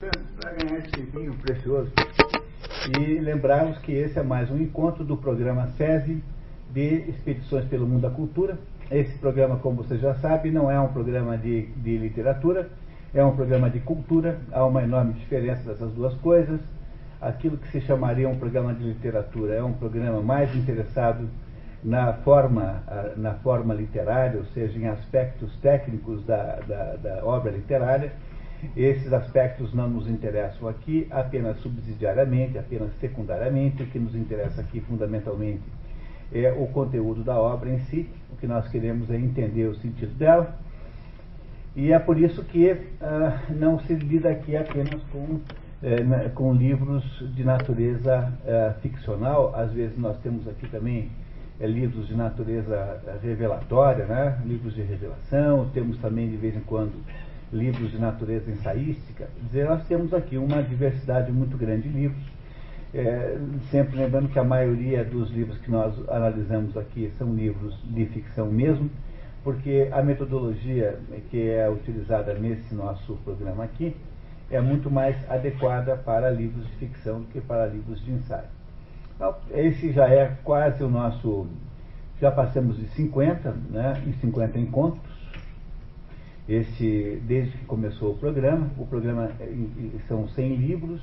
Para ganhar esse tempinho precioso e lembrarmos que esse é mais um encontro do programa SESI de Expedições pelo Mundo da Cultura. Esse programa, como você já sabe, não é um programa de literatura, é um programa de cultura. Há uma enorme diferença dessas duas coisas. Aquilo que se chamaria um programa de literatura é um programa mais interessado na forma literária, ou seja, em aspectos técnicos da obra literária. Esses aspectos não nos interessam aqui apenas subsidiariamente, apenas secundariamente. O que nos interessa aqui fundamentalmente é o conteúdo da obra em si. O que nós queremos é entender o sentido dela. E é por isso que não se lida aqui apenas com livros de natureza ficcional. Às vezes nós temos aqui também livros de natureza revelatória, né? Livros de revelação. Temos também de vez em quando livros de natureza ensaística. Quer dizer, nós temos aqui uma diversidade muito grande de livros, sempre lembrando que a maioria dos livros que nós analisamos aqui são livros de ficção mesmo, porque a metodologia que é utilizada nesse nosso programa aqui é muito mais adequada para livros de ficção do que para livros de ensaio. Então, esse já é quase o nosso... Já passamos de 50, né, em 50 encontros. Desde que começou o programa são 100 livros.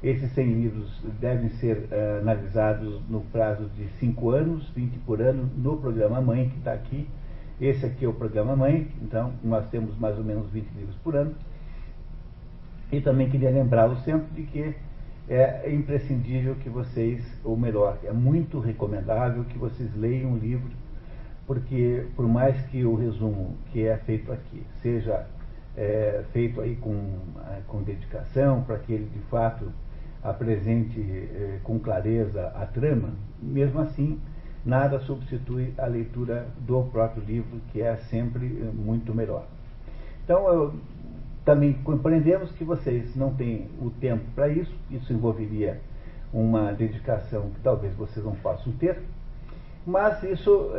Esses 100 livros devem ser analisados no prazo de 5 anos, 20 por ano, no programa mãe que está aqui. Esse aqui é o programa mãe, então nós temos mais ou menos 20 livros por ano. E também queria lembrá-los sempre de que é imprescindível que vocês, ou melhor, é muito recomendável que vocês leiam o livro, porque por mais que o resumo que é feito aqui seja feito aí com dedicação, para que ele de fato apresente com clareza a trama, mesmo assim nada substitui a leitura do próprio livro, que é sempre muito melhor. Então também compreendemos que vocês não têm o tempo para isso envolveria uma dedicação que talvez vocês não possam ter. Mas isso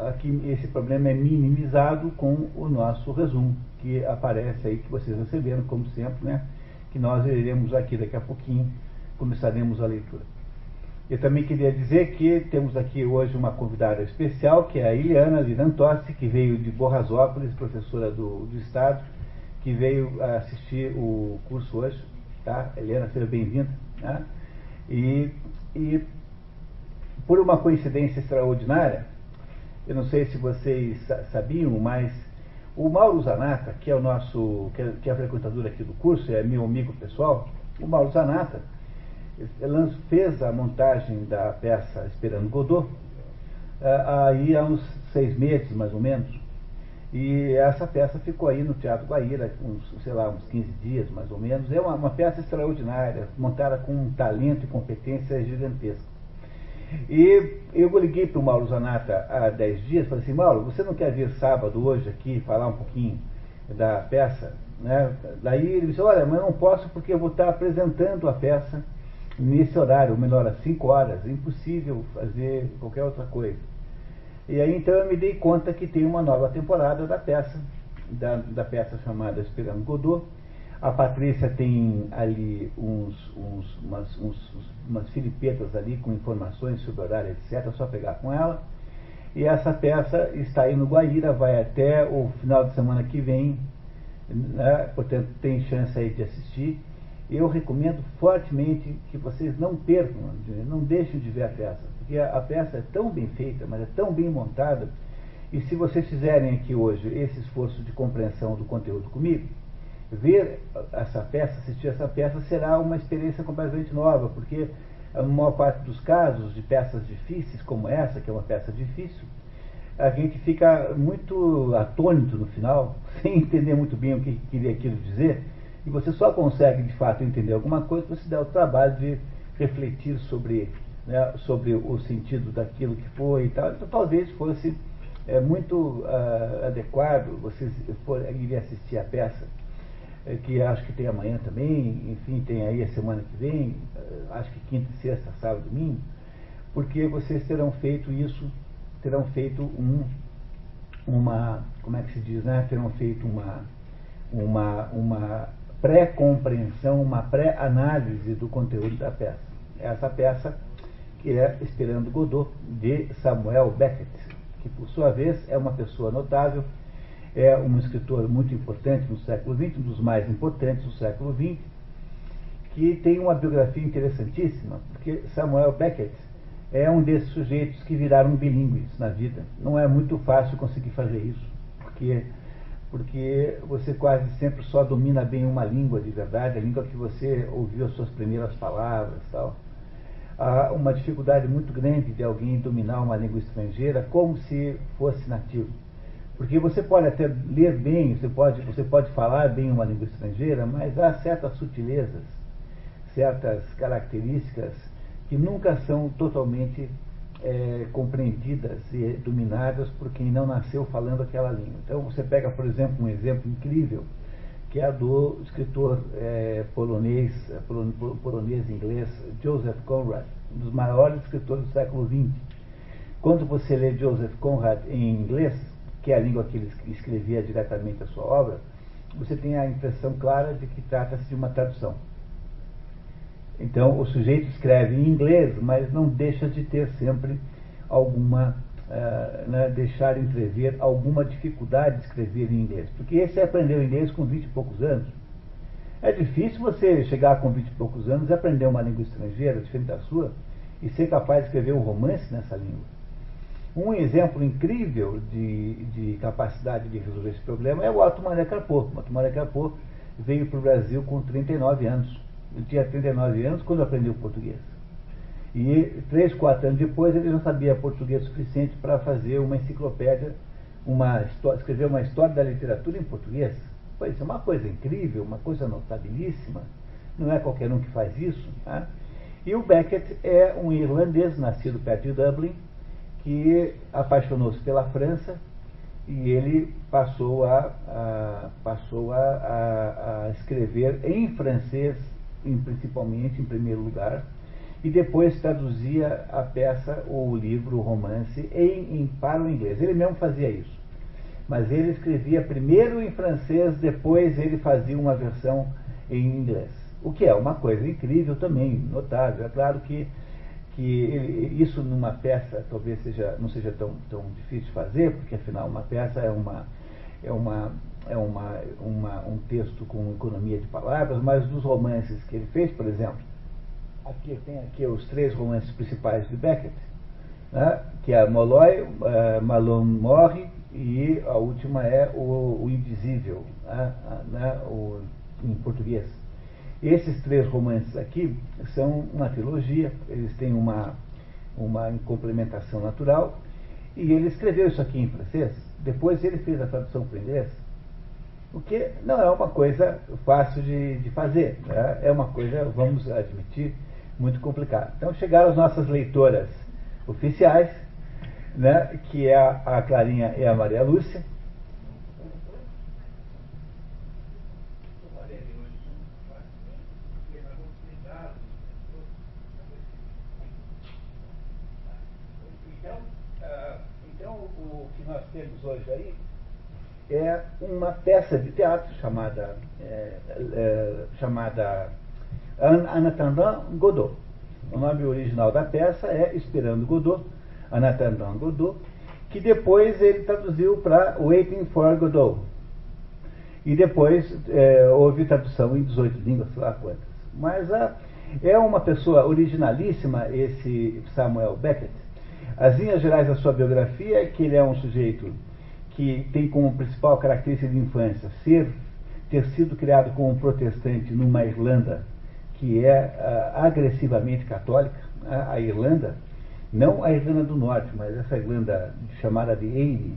aqui, esse problema é minimizado com o nosso resumo, que aparece aí, que vocês receberam, como sempre, né? Que nós iremos aqui daqui a pouquinho, começaremos a leitura. Eu também queria dizer que temos aqui hoje uma convidada especial, que é a Eliana Virantossi, que veio de Borrasópolis, professora do Estado, que veio assistir o curso hoje, tá? Eliana, seja bem-vinda, tá? E por uma coincidência extraordinária, eu não sei se vocês sabiam, mas o Mauro Zanata, que é o nosso, que é a frequentadora aqui do curso, é meu amigo pessoal, o Mauro Zanata fez a montagem da peça Esperando Godot aí há uns 6 meses, mais ou menos, e essa peça ficou aí no Teatro Guaíra, uns 15 dias, mais ou menos. É uma peça extraordinária, montada com um talento e competência gigantesca. E eu liguei para o Mauro Zanata há 10 dias, falei assim: Mauro, você não quer vir sábado hoje aqui falar um pouquinho da peça, né? Daí ele disse: olha, mas eu não posso porque eu vou estar apresentando a peça nesse horário, ou melhor, às 5 horas, é impossível fazer qualquer outra coisa. E aí então eu me dei conta que tem uma nova temporada da peça, da peça chamada Esperando Godot. A Patrícia tem ali umas filipetas ali com informações sobre o horário, etc. É só pegar com ela. E essa peça está aí no Guaíra, vai até o final de semana que vem, né? Portanto, tem chance aí de assistir. Eu recomendo fortemente que vocês não percam, não deixem de ver a peça, porque a peça é tão bem feita, mas é tão bem montada. E se vocês fizerem aqui hoje esse esforço de compreensão do conteúdo comigo, ver essa peça, assistir essa peça, será uma experiência completamente nova, porque a maior parte dos casos de peças difíceis como essa, que é uma peça difícil, a gente fica muito atônito no final, sem entender muito bem o que queria aquilo dizer, e você só consegue de fato entender alguma coisa se você der o trabalho de refletir sobre, né, sobre o sentido daquilo que foi e tal. Então talvez fosse muito adequado vocês irem assistir a peça, que acho que tem amanhã também, enfim, tem aí a semana que vem, acho que quinta, sexta, sábado, domingo, porque vocês terão feito isso, terão feito como é que se diz, né? Terão feito uma pré-compreensão, uma pré-análise do conteúdo da peça. Essa peça que é Esperando Godot, de Samuel Beckett, que por sua vez é uma pessoa notável, é um escritor muito importante no século XX, um dos mais importantes do século XX, que tem uma biografia interessantíssima, porque Samuel Beckett é um desses sujeitos que viraram bilíngues na vida. Não é muito fácil conseguir fazer isso, porque você quase sempre só domina bem uma língua de verdade, a língua que você ouviu as suas primeiras palavras e tal. Há uma dificuldade muito grande de alguém dominar uma língua estrangeira como se fosse nativo. Porque você pode até ler bem, você pode falar bem uma língua estrangeira, mas há certas sutilezas, certas características que nunca são totalmente compreendidas e dominadas por quem não nasceu falando aquela língua. Então você pega, por exemplo, um exemplo incrível, que é a do escritor polonês-inglês Joseph Conrad, um dos maiores escritores do século XX. Quando você lê Joseph Conrad em inglês, que é a língua que ele escrevia diretamente a sua obra, você tem a impressão clara de que trata-se de uma tradução. Então, o sujeito escreve em inglês, mas não deixa de ter sempre deixar entrever alguma dificuldade de escrever em inglês. Porque esse aprendeu inglês com 20 e poucos anos. É difícil você chegar com 20 e poucos anos e aprender uma língua estrangeira diferente da sua e ser capaz de escrever um romance nessa língua. Um exemplo incrível de capacidade de resolver esse problema é o Otto Maria Carpo. O Otto Maria Carpo veio para o Brasil com 39 anos. Ele tinha 39 anos quando aprendeu português. E 3, 4 anos depois ele já sabia português suficiente para fazer uma enciclopédia, escrever uma história da literatura em português. Pois isso é uma coisa incrível, uma coisa notabilíssima. Não é qualquer um que faz isso. Tá? E o Beckett é um irlandês nascido perto de Dublin, que apaixonou-se pela França e ele passou a escrever em francês, principalmente, em primeiro lugar, e depois traduzia a peça, ou o livro, o romance, para o inglês. Ele mesmo fazia isso. Mas ele escrevia primeiro em francês, depois ele fazia uma versão em inglês. O que é uma coisa incrível também, notável. É claro que isso numa peça talvez não seja tão difícil de fazer, porque afinal uma peça é um texto com economia de palavras, mas dos romances que ele fez, por exemplo, tem aqui os 3 romances principais de Beckett, né, que é Molloy, Malone morre, e a última é o Indizível, em português. Esses 3 romances aqui são uma trilogia, eles têm uma complementação natural, e ele escreveu isso aqui em francês, depois ele fez a tradução para o inglês, o que não é uma coisa fácil de fazer, né? É uma coisa, vamos admitir, muito complicada. Então chegaram as nossas leitoras oficiais, né, que é a Clarinha e a Maria Lúcia. Então, o que nós temos hoje aí é uma peça de teatro chamada En attendant Godot. O nome original da peça é Esperando Godot, En attendant Godot, que depois ele traduziu para Waiting for Godot. E depois houve tradução em 18 línguas, sei lá quantas. Mas é uma pessoa originalíssima, esse Samuel Beckett. As linhas gerais da sua biografia é que ele é um sujeito que tem como principal característica de infância ter sido criado como um protestante numa Irlanda que é agressivamente católica. A Irlanda, não a Irlanda do Norte, mas essa Irlanda chamada de Eire.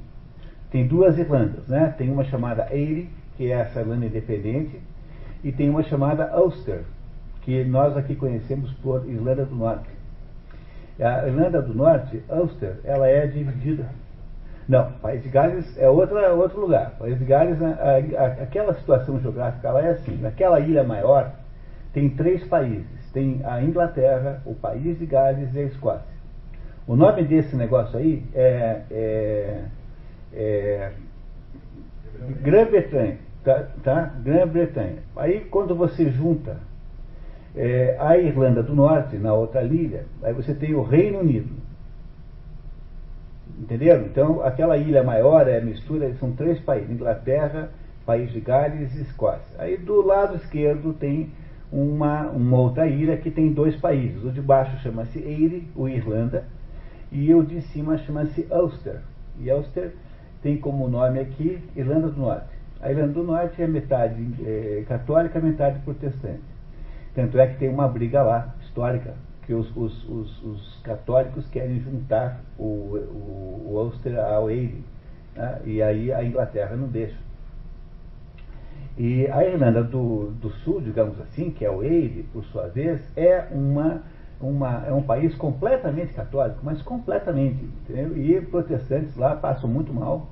Tem 2 Irlandas, né? Tem uma chamada Eire, que é essa Irlanda independente, e tem uma chamada Ulster, que nós aqui conhecemos por Irlanda do Norte. A Irlanda do Norte, Ulster, ela é dividida. Não, País de Gales é outro lugar. País de Gales, aquela situação geográfica, ela é assim. Naquela ilha maior, tem 3 países. Tem a Inglaterra, o País de Gales e a Escócia. O nome desse negócio aí é Grã-Bretanha. Tá? Grã-Bretanha. Aí quando você junta a Irlanda do Norte na outra ilha, aí você tem o Reino Unido. Entenderam? Então aquela ilha maior é a mistura, são 3 países: Inglaterra, País de Gales e Escócia. Aí do lado esquerdo tem uma outra ilha que tem 2 países. O de baixo chama-se Eire, o Irlanda, e o de cima chama-se Ulster. E Ulster tem como nome aqui Irlanda do Norte. A Irlanda do Norte é metade católica, metade protestante. Tanto é que tem uma briga lá, histórica, que os católicos querem juntar o Ulster ao Eire, né? E aí a Inglaterra não deixa. E a Irlanda do Sul, digamos assim, que é o Eire, por sua vez, é um país completamente católico, mas completamente, entendeu? E protestantes lá passam muito mal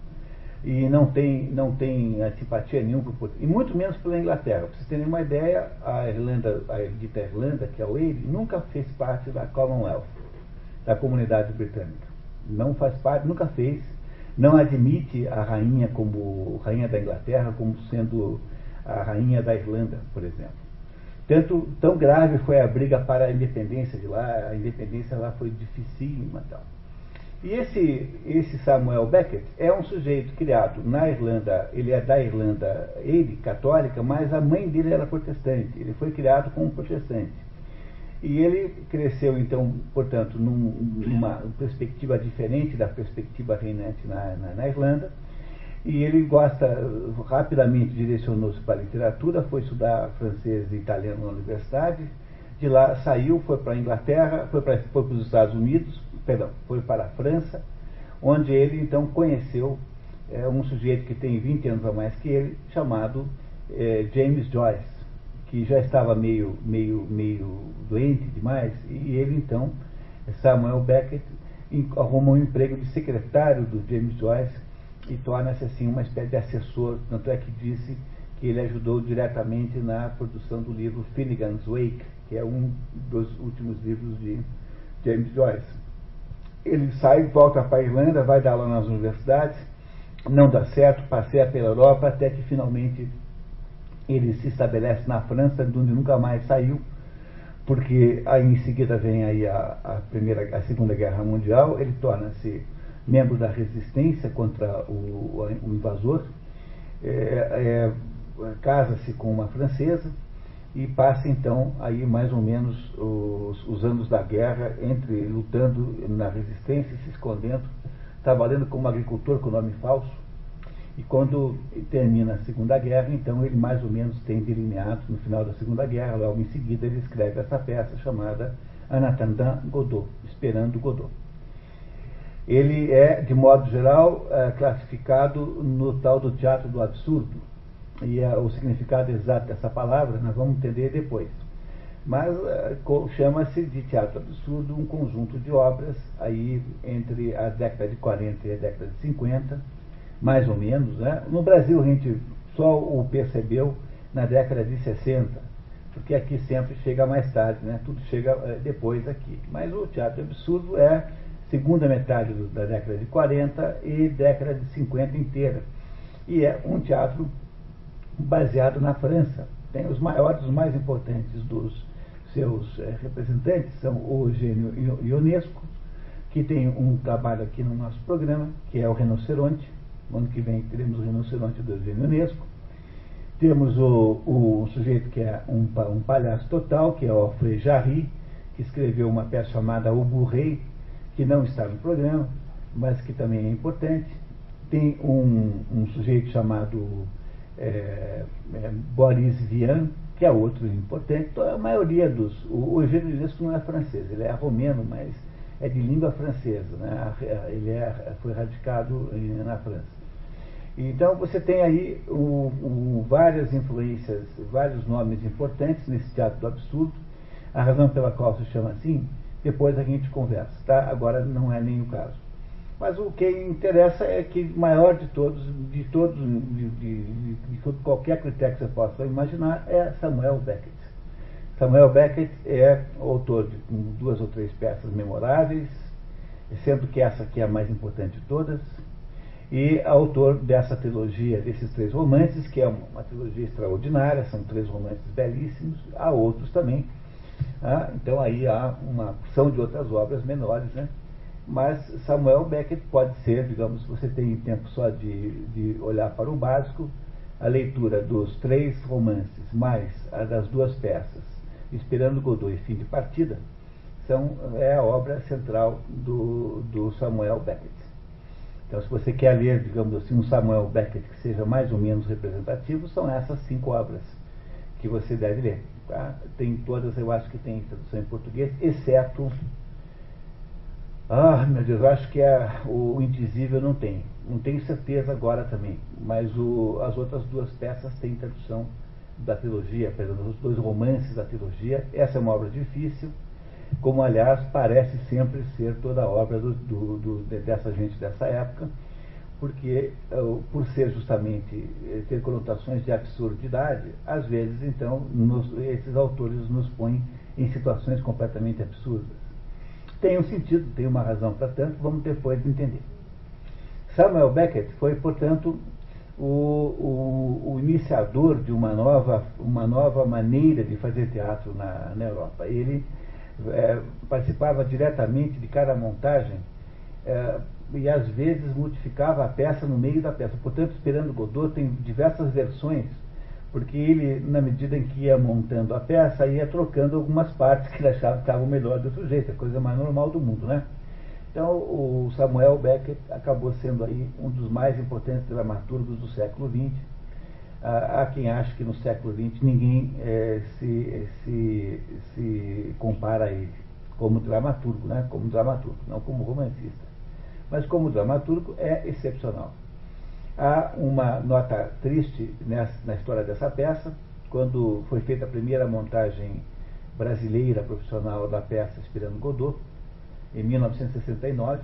e não tem antipatia nenhuma, e muito menos pela Inglaterra. Para vocês terem uma ideia, a dita Irlanda, que é o Eire, nunca fez parte da Commonwealth, da comunidade britânica. Não faz parte, nunca fez, não admite a rainha como rainha da Inglaterra como sendo a rainha da Irlanda, por exemplo. Tão grave foi a briga para a independência de lá, a independência lá foi dificílima e tal. E esse Samuel Beckett é um sujeito criado na Irlanda, ele é da Irlanda, ele, católica, mas a mãe dele era protestante, ele foi criado como protestante. E ele cresceu, então, portanto, numa perspectiva diferente da perspectiva reinante na Irlanda, e ele rapidamente direcionou-se para a literatura, foi estudar francês e italiano na universidade, de lá saiu, foi para a Inglaterra, foi para os Estados Unidos, foi para a França, onde ele então conheceu um sujeito que tem 20 anos a mais que ele, chamado James Joyce, que já estava meio doente demais, e ele então, Samuel Beckett, arrumou um emprego de secretário do James Joyce e torna-se assim uma espécie de assessor, tanto é que disse que ele ajudou diretamente na produção do livro Finnegan's Wake, que é um dos últimos livros de James Joyce. Ele sai, volta para a Irlanda, vai dar aula nas universidades, não dá certo, passeia pela Europa, até que finalmente ele se estabelece na França, de onde nunca mais saiu, porque aí em seguida vem aí a Segunda Guerra Mundial, ele torna-se membro da resistência contra o invasor, casa-se com uma francesa e passa então aí mais ou menos os anos da guerra lutando na resistência, se escondendo, trabalhando como agricultor com nome falso. E quando termina a Segunda Guerra, então ele mais ou menos tem delineado no final da Segunda Guerra, logo em seguida ele escreve essa peça chamada En attendant Godot, Esperando Godot. Ele é, de modo geral, classificado no tal do teatro do absurdo. E o significado exato dessa palavra nós vamos entender depois. Mas chama-se de teatro absurdo um conjunto de obras aí entre a década de 40 e a década de 50, mais ou menos, né? No Brasil a gente só o percebeu na década de 60, porque aqui sempre chega mais tarde, né? Tudo chega depois aqui. Mas o teatro absurdo é segunda metade da década de 40 e década de 50 inteira. E é um teatro baseado na França. Tem os maiores, os mais importantes dos seus representantes são o Eugênio Ionesco, que tem um trabalho aqui no nosso programa, que é o Rinoceronte. No ano que vem teremos o Rinoceronte do Eugênio Ionesco. Temos o sujeito que é um palhaço total, que é o Alfred Jarry, que escreveu uma peça chamada O Bourré, que não está no programa, mas que também é importante. Tem um sujeito chamado Boris Vian, que é outro importante. Então, a maioria o Eugênio Ionesco não é francês, ele é romeno, mas é de língua francesa, né? Ele foi radicado na França. Então você tem aí várias influências, vários nomes importantes nesse teatro do absurdo. A razão pela qual se chama assim, depois a gente conversa, tá? Agora não é nem o caso. Mas o que interessa é que o maior de todos, de qualquer critério que você possa imaginar, é Samuel Beckett. Samuel Beckett é autor de 2 ou 3 peças memoráveis, sendo que essa aqui é a mais importante de todas. e autor dessa trilogia, desses 3 romances, que é uma trilogia extraordinária, são 3 romances belíssimos, há outros também. Então aí há uma opção de outras obras menores, né? Mas Samuel Beckett pode ser, digamos, se você tem tempo só de olhar para o básico, a leitura dos 3 romances, mais a das 2 peças, Esperando Godot e Fim de Partida, é a obra central do Samuel Beckett. Então, se você quer ler, digamos assim, um Samuel Beckett que seja mais ou menos representativo, são essas 5 obras que você deve ler. Tá? Tem todas, eu acho que tem tradução em português, exceto... meu Deus, eu acho que o Indizível não tem. Não tenho certeza agora também. Mas as outras 2 peças têm tradução da trilogia, perdão, os 2 romances da trilogia. Essa é uma obra difícil, como aliás parece sempre ser toda a obra dessa gente dessa época, porque por ser justamente ter conotações de absurdidade, às vezes então esses autores nos põem em situações completamente absurdas. Tem um sentido, tem uma razão para tanto, vamos depois entender. Samuel Beckett foi, portanto, o iniciador de uma nova maneira de fazer teatro na Europa. Ele participava diretamente de cada montagem e às vezes modificava a peça no meio da peça. Portanto, Esperando Godot tem diversas versões, porque ele, na medida em que ia montando a peça, ia trocando algumas partes que ele achava que estavam melhor do outro jeito, a coisa mais normal do mundo, né? Então, o Samuel Beckett acabou sendo aí um dos mais importantes dramaturgos do século XX. Há quem ache que no século XX ninguém se compara a ele como dramaturgo, né? Como dramaturgo, não como romancista. Mas como dramaturgo é excepcional. Há uma nota triste na história dessa peça. Quando foi feita a primeira montagem brasileira profissional da peça Esperando Godot, em 1969,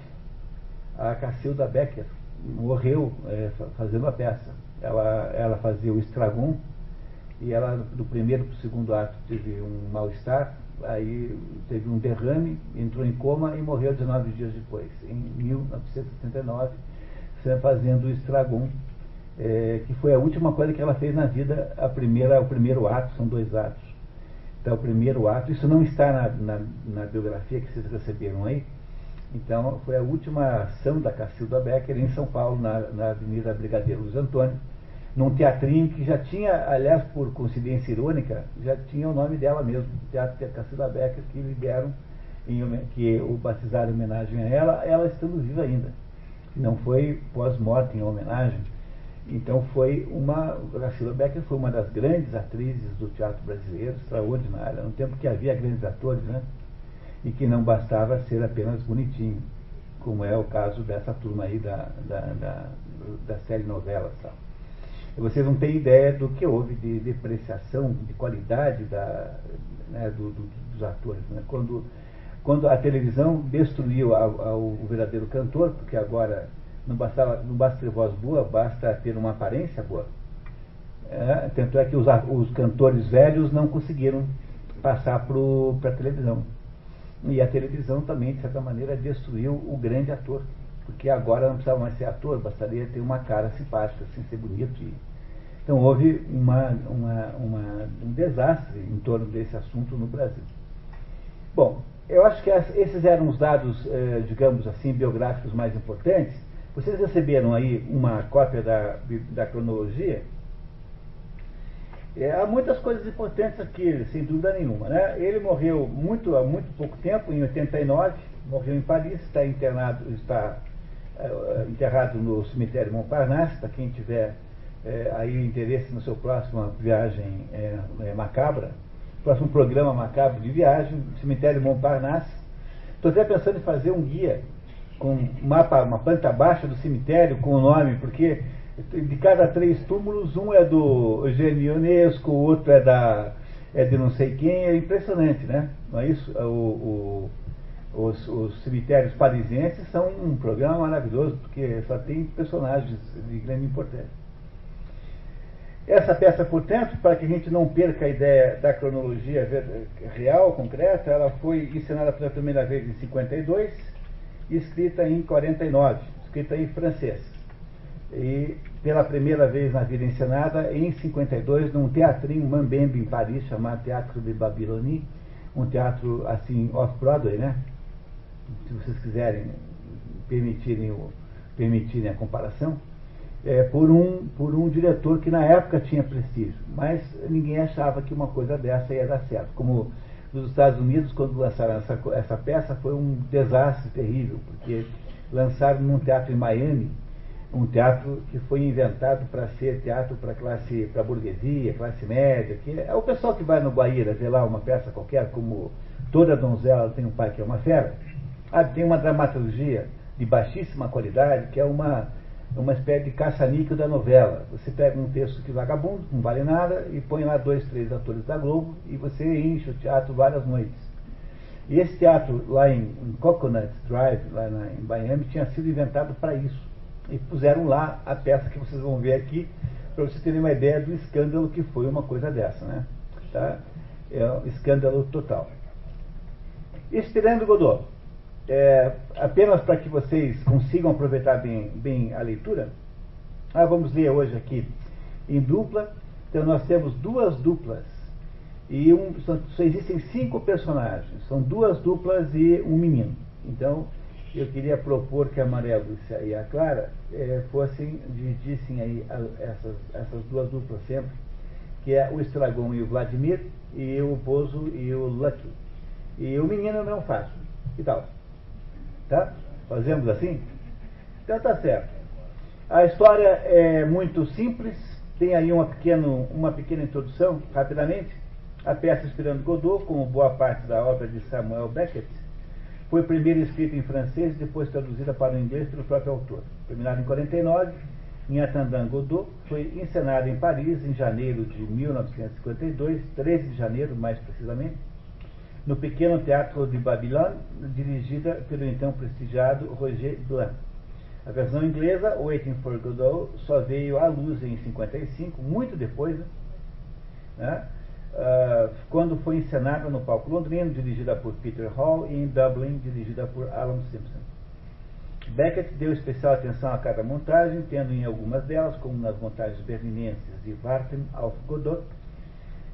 a Cacilda Becker morreu fazendo a peça. Ela fazia o Estragon e ela, do primeiro para o segundo ato, teve um mal-estar, aí teve um derrame, entrou em coma e morreu 19 dias depois, em 1979, fazendo o Estragon, que foi a última coisa que ela fez na vida. O primeiro ato, são 2 atos. Então, o primeiro ato, isso não está na biografia que vocês receberam aí. Então, foi a última ação da Cacilda Becker em São Paulo, na Avenida Brigadeiro Luiz Antônio, num teatrinho que já tinha, aliás, por coincidência irônica, já tinha o nome dela mesmo, Teatro Cacilda Becker, que lhe deram, que o batizaram em homenagem a ela estando viva ainda. Não foi pós-morte em homenagem. Então a Cacilda Becker foi uma das grandes atrizes do teatro brasileiro, extraordinária, no tempo que havia grandes atores, né? E que não bastava ser apenas bonitinho, como é o caso dessa turma aí da série novelas. Tal. E vocês não têm ideia do que houve de depreciação, de qualidade dos atores. Né? Quando a televisão destruiu o verdadeiro cantor, porque agora não basta ter voz boa, basta ter uma aparência boa. Tanto é que os cantores velhos não conseguiram passar para a televisão. E a televisão também, de certa maneira, destruiu o grande ator. Porque agora não precisava mais ser ator, bastaria ter uma cara simpática, assim, ser bonito. Então houve um desastre em torno desse assunto no Brasil. Bom, eu acho que esses eram os dados, digamos assim, biográficos mais importantes. Vocês receberam aí uma cópia da cronologia? Há muitas coisas importantes aqui, sem dúvida nenhuma. Né? Ele morreu há muito pouco tempo, em 89, morreu em Paris, está internado no cemitério Montparnasse, para quem tiver aí interesse na sua próxima viagem macabra, próximo programa macabro de viagem, cemitério Montparnasse. Estou até pensando em fazer um guia com uma planta baixa do cemitério com o nome, porque de cada 3 túmulos, um é do Eugênio Ionesco, o outro é de não sei quem. É impressionante, né? Não é isso? Os cemitérios parisienses são um programa maravilhoso, porque só tem personagens de grande importância. Essa peça, portanto, para que a gente não perca a ideia da cronologia real, concreta, ela foi encenada pela primeira vez em 52 e escrita em 49, escrita em francês. e pela primeira vez na vida encenada em 52 num teatrinho mambembe em Paris chamado Teatro de Babylonie, um teatro assim off-Broadway, né? Se vocês quiserem permitirem a comparação, por um diretor que na época tinha prestígio, mas ninguém achava que uma coisa dessa ia dar certo. Como nos Estados Unidos, quando lançaram essa peça, foi um desastre terrível, porque lançaram num teatro em Miami, um teatro que foi inventado para ser teatro para burguesia, classe média, que é o pessoal que vai no Guaíra ver lá uma peça qualquer, como Toda Donzela Tem um Pai que é uma Fera. Tem uma dramaturgia de baixíssima qualidade, que é uma espécie de caça-níquel da novela. Você pega um texto que vagabundo, não vale nada, e põe lá 2, 3 atores da Globo, e você enche o teatro várias noites. E esse teatro lá em Coconut Drive, lá em Miami, tinha sido inventado para isso. E puseram lá a peça que vocês vão ver aqui, para vocês terem uma ideia do escândalo que foi uma coisa dessa, né? Tá? É um escândalo total. Esperando Godot. Apenas para que vocês consigam aproveitar bem a leitura, vamos ler hoje aqui em dupla. Então nós temos 2 duplas e só existem 5 personagens, são 2 duplas e um menino. Então eu queria propor que a Maria Lúcia e a Clara dividissem aí essas 2 duplas sempre, que é o Estragon e o Vladimir, e o Bozo e o Lucky. E o menino não faço. Que tal? Tá? Fazemos assim? Então tá certo. A história é muito simples, tem aí uma pequena introdução, rapidamente. A peça Esperando Godot, como boa parte da obra de Samuel Beckett, foi primeiro escrita em francês e depois traduzida para o inglês pelo próprio autor. Terminada em 49, em Attendant Godot, foi encenada em Paris em janeiro de 1952, 13 de janeiro mais precisamente, no pequeno Teatro de Babylone, dirigida pelo então prestigiado Roger Blanc. A versão inglesa, Waiting for Godot, só veio à luz em 55, muito depois, né? Quando foi encenada no palco londrino, dirigida por Peter Hall, e em Dublin, dirigida por Alan Simpson. Beckett deu especial atenção a cada montagem, tendo em algumas delas, como nas montagens berlinenses de Warten auf Godot,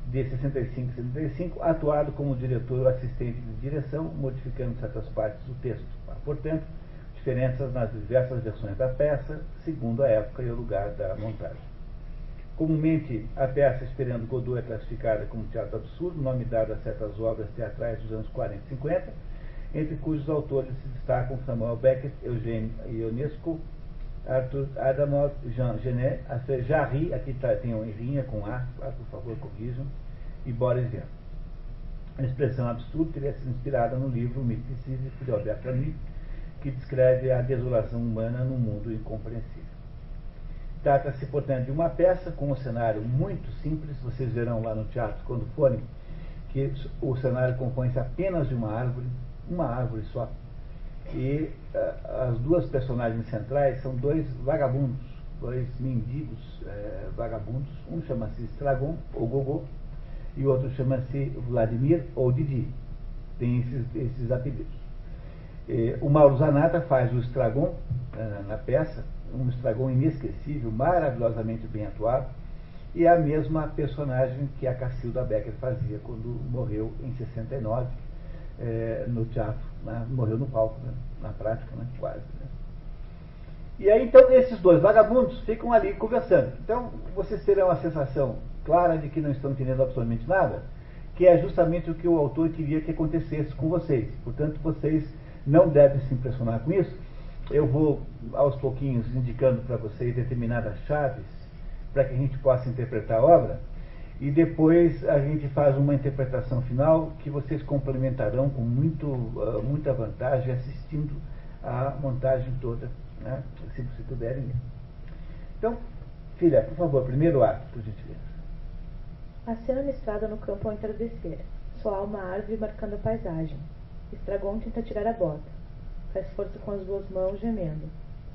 de 65 e 75, atuado como diretor ou assistente de direção, modificando certas partes do texto. Há, portanto, diferenças nas diversas versões da peça, segundo a época e o lugar da montagem. Comumente, a peça Esperando Godot é classificada como teatro absurdo, nome dado a certas obras teatrais dos anos 40 e 50, entre cujos autores se destacam Samuel Beckett, Eugène Ionesco, Arthur Adamov, Jean Genet, Jarry, aqui tem um errinha com A, por favor, corrijam, e Boris Vian. A expressão absurdo teria sido inspirada no livro Mito de Sísifo, de Albert Camus, que descreve a desolação humana num mundo incompreensível. Trata-se, portanto, de uma peça com um cenário muito simples. Vocês verão lá no teatro, quando forem, que o cenário compõe-se apenas de uma árvore só. E as 2 personagens centrais são 2 vagabundos, 2 mendigos vagabundos. Um chama-se Estragon, ou Gogô, e o outro chama-se Vladimir, ou Didi. Tem esses apelidos. O Mauro Zanata faz o Estragon na peça, um Estragon inesquecível, maravilhosamente bem atuado, e é a mesma personagem que a Cacilda Becker fazia quando morreu em 69 no teatro, né? Morreu no palco, né? Na prática, né? Quase. Né? E aí então esses 2 vagabundos ficam ali conversando. Então vocês terão a sensação clara de que não estão entendendo absolutamente nada, que é justamente o que o autor queria que acontecesse com vocês. Portanto, vocês não devem se impressionar com isso. Eu vou, aos pouquinhos, indicando para vocês determinadas chaves para que a gente possa interpretar a obra, e depois a gente faz uma interpretação final que vocês complementarão com muita vantagem assistindo a montagem toda, né? Se puderem. Então, filha, por favor, primeiro ato, por gentileza. A cena na estrada no campo ao entardecer. Só há uma árvore marcando a paisagem. Estragon tenta tirar a bota. Faz força com as 2 mãos, gemendo.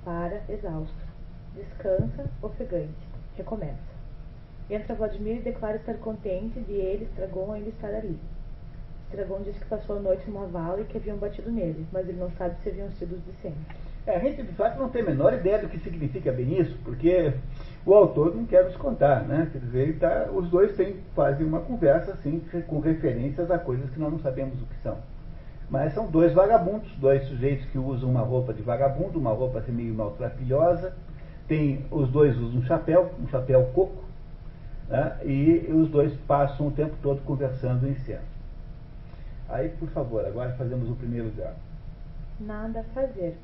Para, exausto. Descansa, ofegante. Recomeça. Entra Vladimir e declara estar contente de ele, Estragon, ainda estar ali. Estragon diz que passou a noite numa vala e que haviam batido nele, mas ele não sabe se haviam sido os de sempre. A gente, de fato, não tem a menor ideia do que significa bem isso, porque o autor não quer nos contar, né? Quer dizer, os dois fazem uma conversa, assim, com referências a coisas que nós não sabemos o que são. Mas são dois vagabundos, dois sujeitos que usam uma roupa de vagabundo, uma roupa assim meio maltrapilhosa. Os dois usam um chapéu coco, né? E os dois passam o tempo todo conversando em cena. Aí, por favor, agora fazemos o primeiro diálogo. Nada a fazer.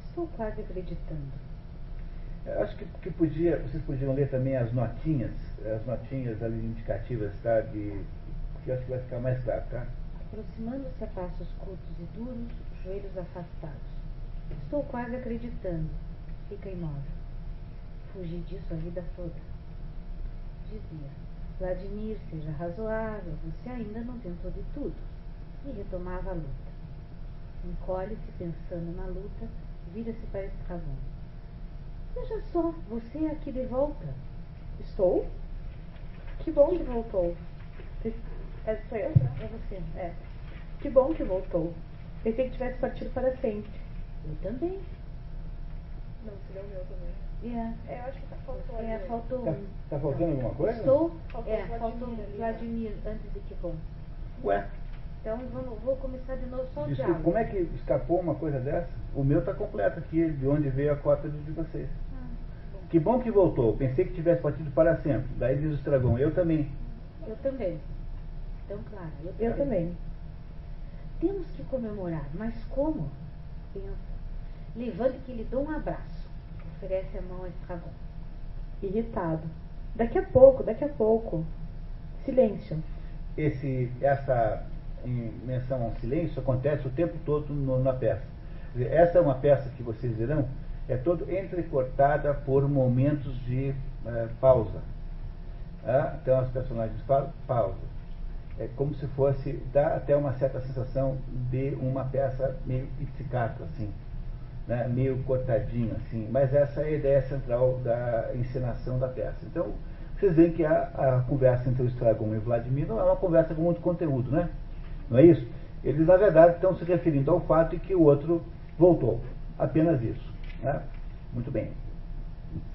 Estou quase acreditando. Eu acho que vocês podiam ler também as notinhas ali indicativas, tá? Que eu acho que vai ficar mais claro, tá? Aproximando-se a passos curtos e duros, joelhos afastados. Estou quase acreditando. Fica imóvel. Fugi disso a vida toda. Dizia: Vladimir, seja razoável, você ainda não tentou de tudo. E retomava a luta. Encolhe-se pensando na luta, vira-se para Estragon. Veja só, você é aqui de volta. Estou? Que bom que voltou. Sou eu? É você. É. Que bom que voltou. Pensei que tivesse partido para sempre. Eu também. Não, se o meu também. Eu acho que faltou. Faltou Tá, um. tá faltando alguma coisa? Estou? Faltou Vladimir antes de que bom. Ué, Então vou começar de novo só o desculpa, diálogo. como é que escapou uma coisa dessa? O meu tá completo aqui, de onde veio a cópia de vocês. Bom. Que bom que voltou, pensei que tivesse partido para sempre. Daí diz o Estragon, eu também. Eu também. Então, claro, Eu também. Temos que comemorar, mas como? Pensa. Levante que lhe dou um abraço. Oferece a mão a Estragon. Irritado. Daqui a pouco. Silêncio. Essa menção ao silêncio acontece o tempo todo na peça. Quer dizer, essa é uma peça que vocês verão, é toda entrecortada por momentos de pausa. Então as personagens falam, pausa. É como se fosse, dá até uma certa sensação de uma peça meio pizzicato, assim, né? Meio cortadinho, assim. Mas essa é a ideia central da encenação da peça. Então, vocês veem que a conversa entre o Estragon e o Vladimir não é uma conversa com muito conteúdo, né? Não é isso? Eles, na verdade, estão se referindo ao fato de que o outro voltou. Apenas isso, né? Muito bem.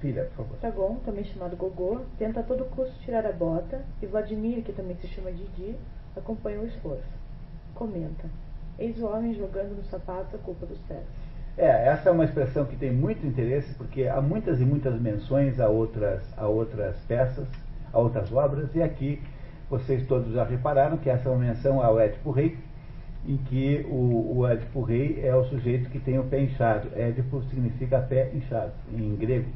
Filha, por favor. Estragon, também chamado Gogô, tenta a todo custo tirar a bota, e Vladimir, que também se chama Didi, acompanha o esforço. Comenta: eis o homem jogando nos sapatos a culpa dos pés. Essa é uma expressão que tem muito interesse, porque há muitas e muitas menções a outras peças, a outras obras, e aqui vocês todos já repararam que essa é uma menção ao Édipo Rei, em que o Édipo Rei é o sujeito que tem o pé inchado. Édipo significa pé inchado, em grego.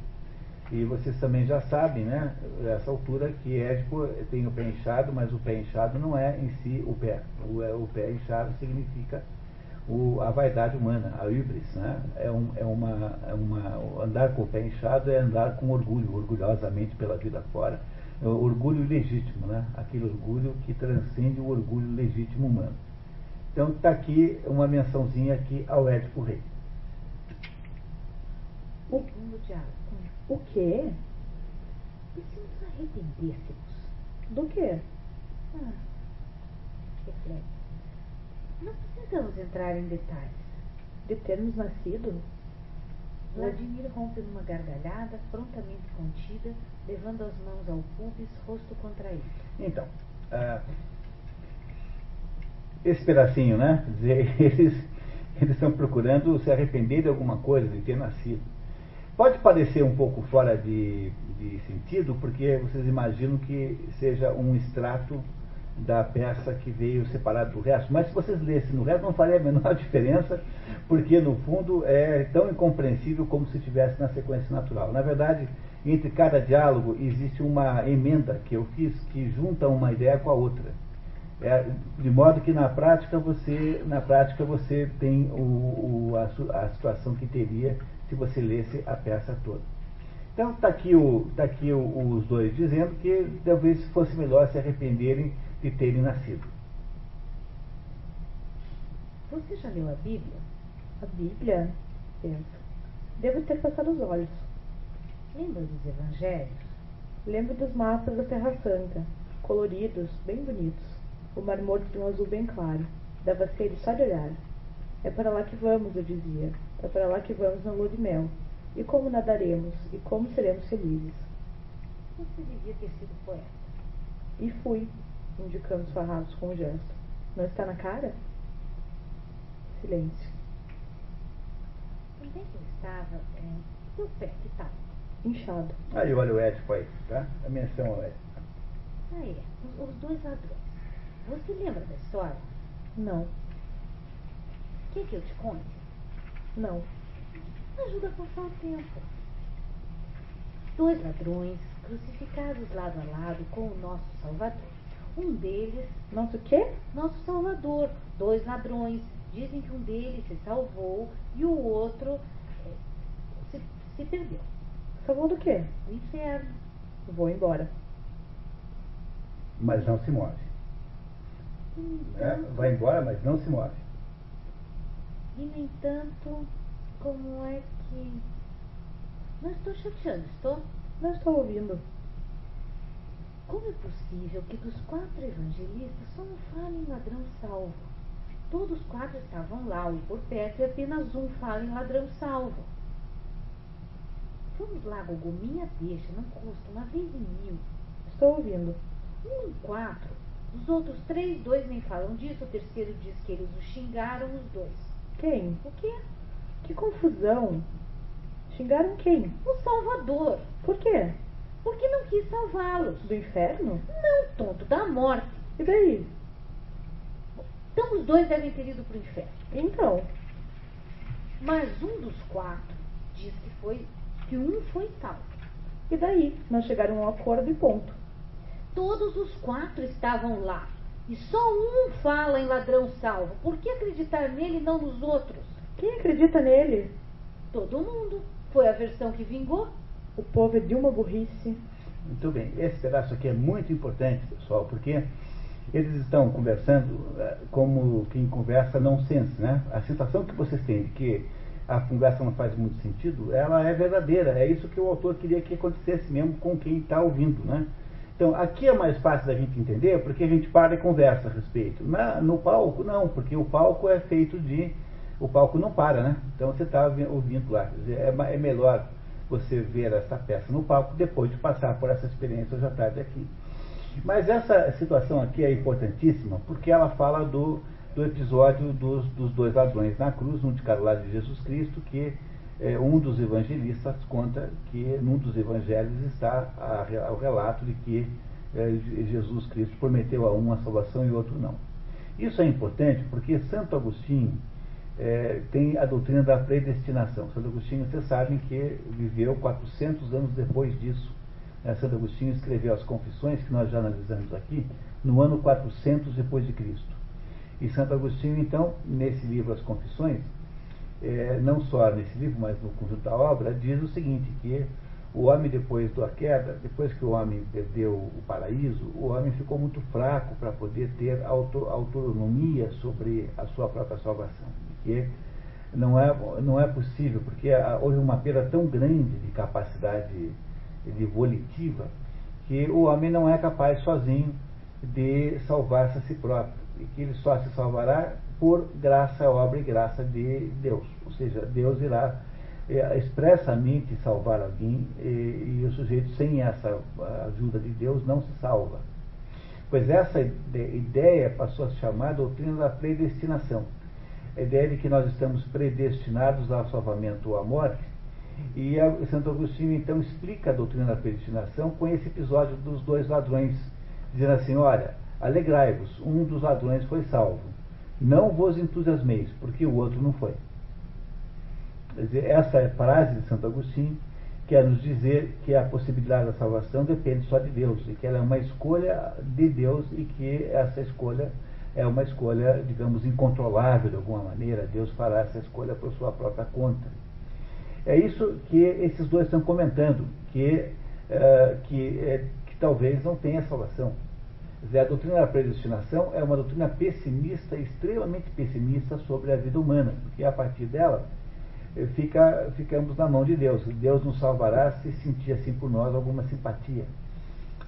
E vocês também já sabem, né, nessa altura, que Édipo tem o pé inchado, mas o pé inchado não é em si o pé. O pé inchado significa a vaidade humana, a híbris, né? Andar com o pé inchado é andar com orgulho, orgulhosamente pela vida fora. É o orgulho legítimo, né? Aquele orgulho que transcende o orgulho legítimo humano. Então está aqui uma mençãozinha aqui ao Édipo Rei. Segundo diálogo. O quê? E se nos arrependêssemos? Do quê? Reflete. Não precisamos entrar em detalhes. De termos nascido? Vladimir rompe numa gargalhada, prontamente contida, levando as mãos ao pubis, rosto contraído. Então, esse pedacinho, né? Quer dizer, eles estão procurando se arrepender de alguma coisa, de ter nascido. Pode parecer um pouco fora de sentido, porque vocês imaginam que seja um extrato da peça que veio separado do resto, mas se vocês lessem no resto não faria a menor diferença, porque no fundo é tão incompreensível como se estivesse na sequência natural. Na verdade, entre cada diálogo existe uma emenda que eu fiz que junta uma ideia com a outra, de modo que na prática você tem a situação que teria se você lesse a peça toda. Então está aqui os dois dizendo que talvez fosse melhor se arrependerem de terem nascido. Você já leu a Bíblia? A Bíblia? Penso. Devo ter passado os olhos. Lembra dos Evangelhos? Lembro dos mapas da Terra Santa, coloridos, bem bonitos. O Mar Morto de um azul bem claro. Dava sede só de olhar. É para lá que vamos, eu dizia. É para lá que vamos na lua de mel. E como nadaremos? E como seremos felizes? Você devia ter sido poeta. E fui, indicando os farrapos com um gesto. Não está na cara? Silêncio. Onde é que eu estava? Teu pé, que tal? Inchado. Aí olha o Édipo aí, tá? A menção ao Édipo. Os dois ladrões. Você lembra da história? Não. Quer que eu te conte? Não. Ajuda a passar o tempo. Dois ladrões crucificados lado a lado com o nosso Salvador. Um deles... Nosso quê? Nosso Salvador. Dois ladrões. Dizem que um deles se salvou e o outro se perdeu. Salvou do quê? O inferno. Vou embora. Mas não se move. Vai embora, mas não se move. E, no entanto, como é que... Não estou chateando, estou? Não estou ouvindo. Como é possível que dos 4 evangelistas só não fala em ladrão salvo? Todos 4 estavam lá e por perto e apenas um fala em ladrão salvo. Vamos lá, Gogominha, deixa, não custa, uma vez em 1000. Estou ouvindo. 1 em 4. Dos outros 3, 2 nem falam disso, o terceiro diz que eles o xingaram os 2. Quem? O quê? Que confusão. Xingaram quem? O Salvador. Por quê? Porque não quis salvá-los. Do inferno? Não, tonto, da morte. E daí? Então os 2 devem ter ido para o inferno. Então? Mas um dos 4 diz que um foi salvo. E daí? Não chegaram a um acordo e ponto. Todos os 4 estavam lá. E só um fala em ladrão salvo. Por que acreditar nele e não nos outros? Quem acredita nele? Todo mundo. Foi a versão que vingou. O povo é de uma burrice. Muito bem. Esse pedaço aqui é muito importante, pessoal, porque eles estão conversando como quem conversa nonsense, né? A sensação que vocês têm de que a conversa não faz muito sentido, ela é verdadeira. É isso que o autor queria que acontecesse mesmo com quem está ouvindo, né? Então, aqui é mais fácil da gente entender porque a gente para e conversa a respeito. No palco, não, porque o palco é feito de... O palco não para, né? Então, você está ouvindo lá. Quer dizer, é melhor você ver essa peça no palco depois de passar por essa experiência já tarde aqui. Mas essa situação aqui é importantíssima porque ela fala do episódio dos 2 ladrões na cruz, um de cada lado de Jesus Cristo, que um dos evangelistas conta que num dos evangelhos está o relato de que Jesus Cristo prometeu a um a salvação e outro não. Isso é importante porque Santo Agostinho tem a doutrina da predestinação. Santo Agostinho, vocês sabem que viveu 400 anos depois disso. Santo Agostinho escreveu as Confissões, que nós já analisamos aqui, no ano 400 depois de Cristo. E Santo Agostinho, então, nesse livro As Confissões, não só nesse livro, mas no conjunto da obra, diz o seguinte, que o homem depois da queda, depois que o homem perdeu o paraíso, o homem ficou muito fraco para poder ter autonomia sobre a sua própria salvação. Porque não é possível, porque houve uma perda tão grande de capacidade volitiva que o homem não é capaz sozinho de salvar-se a si próprio, e que ele só se salvará por graça, obra e graça de Deus. Ou seja, Deus irá expressamente salvar alguém e o sujeito sem essa ajuda de Deus não se salva. Pois essa ideia passou a se chamar doutrina da predestinação. A ideia de que nós estamos predestinados ao salvamento ou à morte. E Santo Agostinho então explica a doutrina da predestinação com esse episódio dos 2 ladrões, dizendo assim, olha, alegrai-vos, um dos ladrões foi salvo, não vos entusiasmeis, porque o outro não foi. Quer dizer, essa é a frase de Santo Agostinho, quer nos dizer que a possibilidade da salvação depende só de Deus, e que ela é uma escolha de Deus, e que essa escolha é uma escolha, digamos, incontrolável de alguma maneira. Deus fará essa escolha por sua própria conta. É isso que esses 2 estão comentando, que talvez não tenha salvação. Quer dizer, a doutrina da predestinação é uma doutrina pessimista, extremamente pessimista sobre a vida humana, porque a partir dela ficamos na mão de Deus. Deus nos salvará se sentir assim por nós alguma simpatia.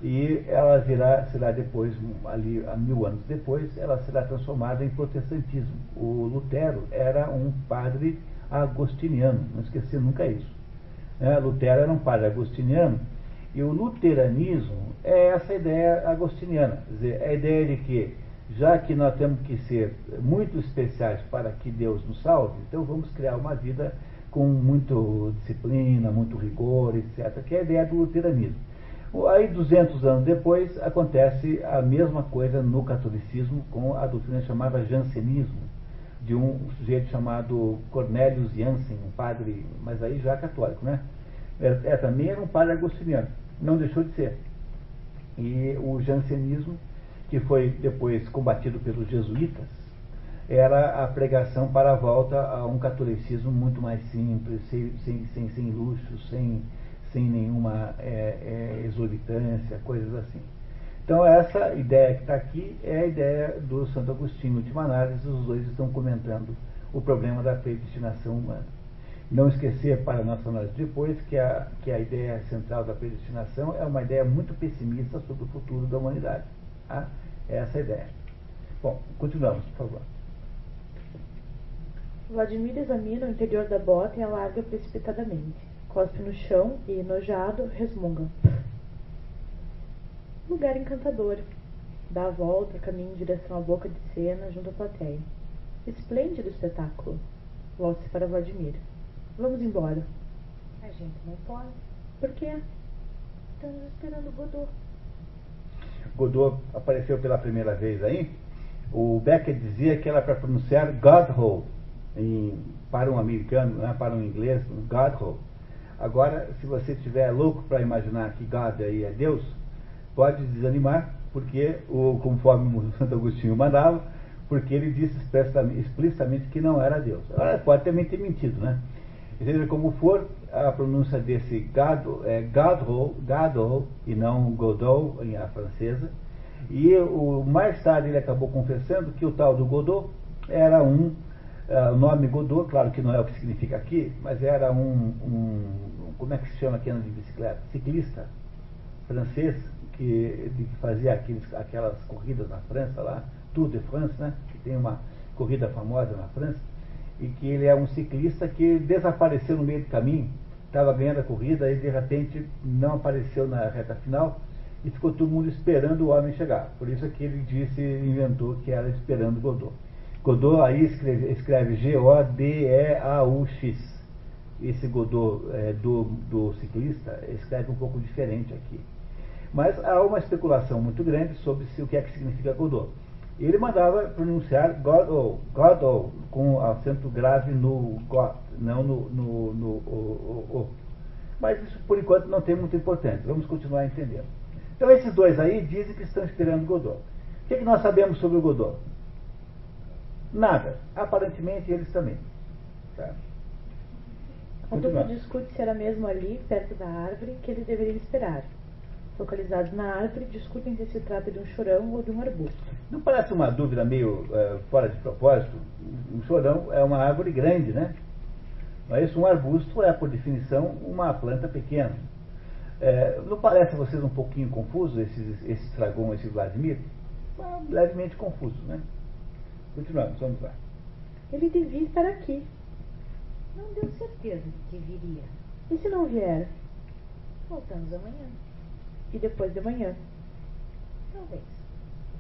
e ela será depois, ali há 1000 anos depois, ela será transformada em protestantismo. O Lutero era um padre agostiniano, não esqueci nunca isso. Lutero era um padre agostiniano, e o luteranismo é essa ideia agostiniana, quer dizer, a ideia de que, já que nós temos que ser muito especiais para que Deus nos salve, então vamos criar uma vida com muita disciplina, muito rigor, etc., que é a ideia do luteranismo. Aí, 200 anos depois, acontece a mesma coisa no catolicismo com a doutrina chamada jansenismo, de um sujeito chamado Cornelius Jansen, um padre, mas aí já católico, né? Também era um padre agostiniano, não deixou de ser. E o jansenismo, que foi depois combatido pelos jesuítas, era a pregação para a volta a um catolicismo muito mais simples, sem luxo, sem nenhuma exorbitância, coisas assim. Então, essa ideia que está aqui é a ideia do Santo Agostinho. Em última análise, os dois estão comentando o problema da predestinação humana. Não esquecer, para a nossa análise depois, que a ideia central da predestinação é uma ideia muito pessimista sobre o futuro da humanidade. Tá? É essa a ideia. Bom, continuamos, por favor. Vladimir examina o interior da bota e a larga precipitadamente. Cospe no chão e, enojado, resmunga. Lugar encantador. Dá a volta, caminha em direção à boca de cena, junto à plateia. Esplêndido espetáculo. Volta-se para Vladimir. Vamos embora. A gente não pode. Por quê? Estamos esperando o Godot. Godot apareceu pela primeira vez aí. O Beckett dizia que era para pronunciar Godot, para um americano, né, para um inglês, Godot. Agora, se você estiver louco para imaginar que God aí é Deus, pode desanimar, porque, conforme o Santo Agostinho mandava, porque ele disse explicitamente que não era Deus. Agora, pode também ter mentido, né? Seja como for, a pronúncia desse Godot é Godot, e não Godot, em a francesa. E mais tarde ele acabou confessando que o tal do Godot era o nome Godot, claro que não é o que significa aqui, mas era como é que se chama quem anda de bicicleta? Ciclista francês, que fazia aquelas corridas na França lá, Tour de France, né? Que tem uma corrida famosa na França, e que ele é um ciclista que desapareceu no meio do caminho, estava ganhando a corrida e de repente não apareceu na reta final e ficou todo mundo esperando o homem chegar. Por isso é que ele inventou que era esperando Godot. Godot aí escreve G-O-D-E-A-U-X. Esse Godot do ciclista escreve um pouco diferente aqui. Mas há uma especulação muito grande sobre o que é que significa Godot. Ele mandava pronunciar Godot, com acento grave no Got, não no O. Mas isso, por enquanto, não tem muita importância. Vamos continuar entendendo. Então, esses dois aí dizem que estão esperando Godot. O que nós sabemos sobre o Godot? Nada. Aparentemente, eles também. Tá? A dupla discute se era mesmo ali, perto da árvore, que eles deveriam esperar. Localizados na árvore, discutem se se trata de um chorão ou de um arbusto. Não parece uma dúvida meio fora de propósito? Um chorão é uma árvore grande, né? Mas um arbusto é, por definição, uma planta pequena. Não parece a vocês um pouquinho confuso esse Tragon, esse Vladimir? Levemente confuso, né? Continuamos, vamos lá. Ele devia estar aqui. Não deu certeza de que viria. E se não vier? Voltamos amanhã. E depois de manhã. Talvez.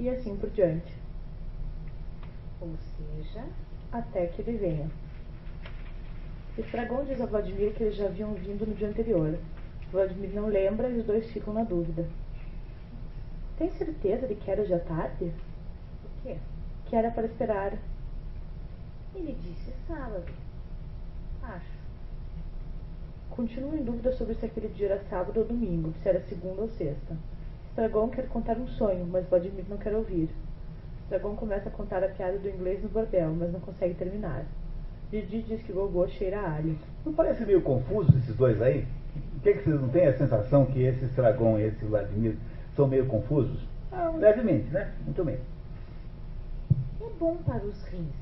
E assim por diante. Ou seja, até que ele venha. Estragon diz a Vladimir que eles já haviam vindo no dia anterior. Vladimir não lembra e os dois ficam na dúvida. Tem certeza de que era hoje à tarde? o quê? Que era para esperar. Ele disse sábado. Acho. Continuo em dúvida sobre se aquele dia era sábado ou domingo, se era segunda ou sexta. Estragon quer contar um sonho, mas Vladimir não quer ouvir. Estragon começa a contar a piada do inglês no bordel, mas não consegue terminar. Didi diz que Gogô cheira a alho. Não parece meio confuso esses dois aí? O que vocês não têm a sensação que esse Estragon e esse Vladimir são meio confusos? Levemente, né? Muito bem. É bom para os rins.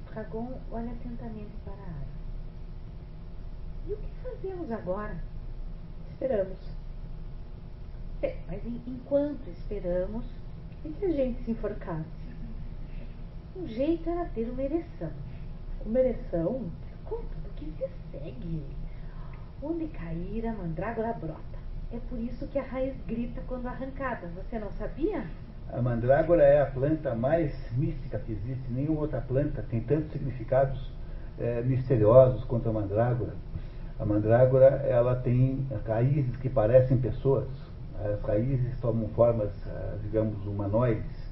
Estragon olha atentamente para a árvore. E o que fazemos agora? Esperamos. Bem, mas enquanto esperamos, E se a gente se enforcasse? um jeito era ter uma ereção. Uma ereção? Com tudo que se segue. Onde cair, a mandrágora brota. É por isso que a raiz grita quando arrancada. Você não sabia? A mandrágora é a planta mais mística que existe. Nenhuma outra planta tem tantos significados misteriosos quanto a mandrágora. A mandrágora, ela tem raízes que parecem pessoas. As raízes tomam formas, digamos, humanoides.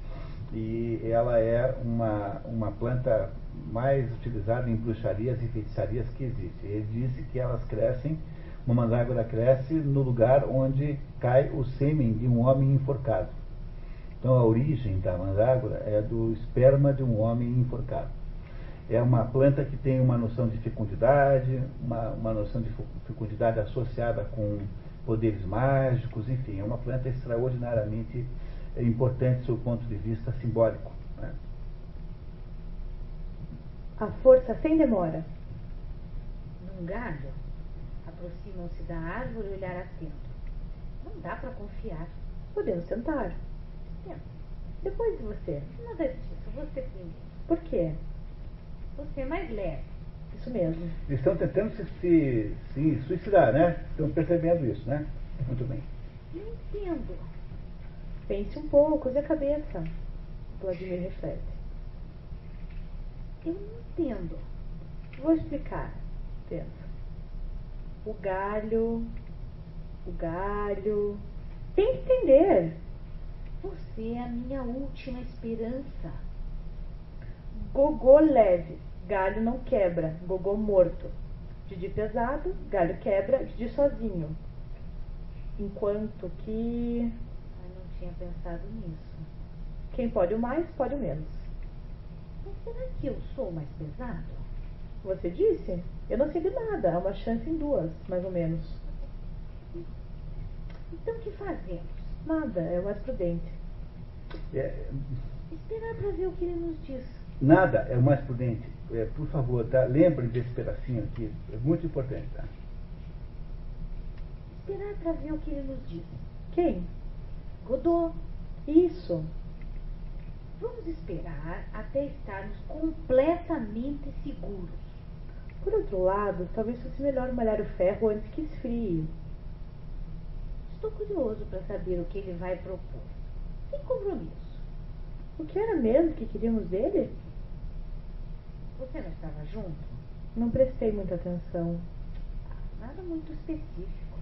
E ela é uma planta mais utilizada em bruxarias e feitiçarias que existe. Ele disse que elas crescem, uma mandrágora cresce no lugar onde cai o sêmen de um homem enforcado. Então a origem da mandrágora é do esperma de um homem enforcado. É uma planta que tem uma noção de fecundidade, uma noção de fecundidade associada com poderes mágicos, enfim, é uma planta extraordinariamente importante do ponto de vista simbólico, né? A força sem demora. Num galho, aproximam-se da árvore e olhar atento. Não dá para confiar. Podemos tentar. Tenta. Depois de você. Nada disso, você primeiro. Por quê? Você é mais leve. Isso mesmo. Eles estão tentando se suicidar, né? Estão percebendo isso, né? Muito bem. Não entendo. Pense um pouco, use a cabeça. Vladimir reflete. Eu não entendo. Vou explicar. Pensa. O galho. Tem que entender. Você é a minha última esperança. Gogô leve. Galho não quebra. Gogô morto. Didi pesado. Galho quebra. Didi sozinho. Enquanto que... Eu não tinha pensado nisso. Quem pode o mais, pode o menos. Mas será que eu sou mais pesado? Você disse? Eu não sei de nada. Há uma chance em duas, mais ou menos. Então o que fazemos? Nada, é o mais prudente. Esperar para ver o que ele nos diz. Nada é o mais prudente. Por favor, tá? Lembrem desse pedacinho aqui. É muito importante, tá? Esperar para ver o que ele nos diz. Quem? Godot. Isso. Vamos esperar até estarmos completamente seguros. Por outro lado, talvez fosse melhor malhar o ferro antes que esfrie. Estou curioso para saber o que ele vai propor. Sem compromisso. O que era mesmo que queríamos dele? Você não estava junto? Não prestei muita atenção. Nada muito específico.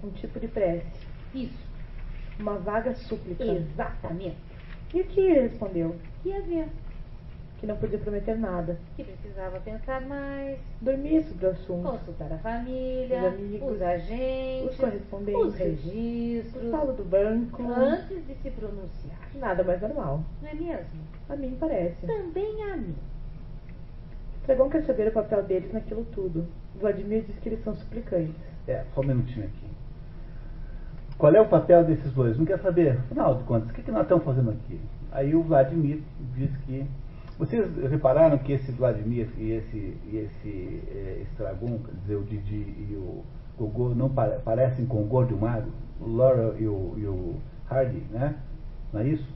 Um tipo de prece. Isso. Uma vaga súplica. Exatamente. E o que ele respondeu? Que ia ver. Que não podia prometer nada. Que precisava pensar mais. Dormir sobre o assunto. Consultar a família, Os amigos, os agentes, os correspondentes, os registros, o saldo do banco. antes de se pronunciar. Nada mais normal. Não é mesmo? A mim parece. Também a mim. Estragon quer saber o papel deles naquilo tudo. Vladimir diz que eles são suplicantes. Só um minutinho aqui. Qual é o papel desses dois? Não quer saber? Afinal de contas, o que nós estamos fazendo aqui? Aí o Vladimir diz que... Vocês repararam que esse Vladimir e esse Estragon, quer dizer, o Didi e o Gogô, não parecem com o Gordo e o Magro? O Laurel e o Hardy, né? Não é isso?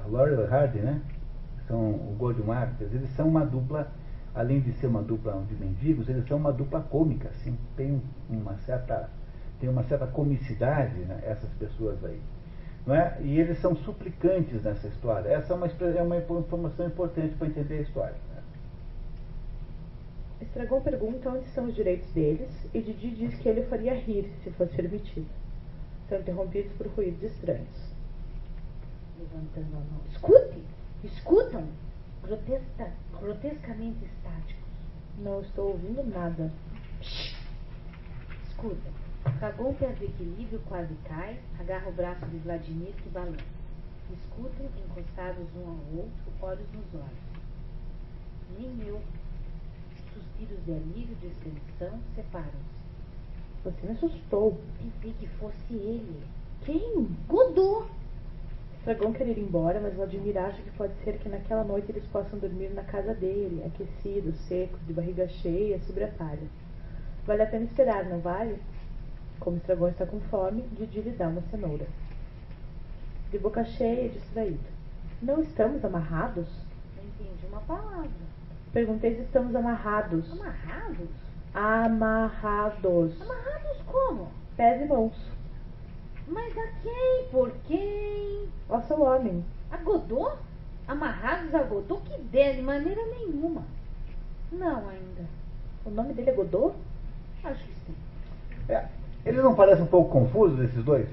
Laurel e Hardy, né? São o Gordo e o Magro. Quer dizer, eles são uma dupla, além de ser uma dupla de mendigos, eles são uma dupla cômica, assim. Tem uma certa comicidade, né, essas pessoas aí. Não é? E eles são suplicantes nessa história. Essa é uma informação importante para entender a história. Né? Estragon pergunta onde são os direitos deles e Didi diz que ele faria rir se fosse permitido. São interrompidos por ruídos estranhos. Levantando a mão. Escute! Escutam! Grotescamente estáticos. Não estou ouvindo nada. Escuta. Estragon perde o equilíbrio, quase cai, agarra o braço de Vladimir que balança. Escutam, encostados um ao outro, olhos nos olhos. Nem eu. Suspiros de alívio, de extensão, separam-se. Você me assustou. Pensei que fosse ele. Quem? Godot! Estragon quer ir embora, mas Vladimir acha que pode ser que naquela noite eles possam dormir na casa dele, aquecidos, secos, de barriga cheia, sobre a palha. Vale a pena esperar, não vale? Como Estragon está com fome, Didi lhe dá uma cenoura. De boca cheia e distraído. Não estamos amarrados? Não entendi uma palavra. Perguntei se estamos amarrados. Amarrados? Amarrados. Amarrados como? Pés e mãos. Mas a quem? Por quem? Ó seu homem. A Godot? Amarrados a Godot? Que ideia, de maneira nenhuma. Não ainda. O nome dele é Godot? Acho que sim. Eles não parecem um pouco confusos, esses dois?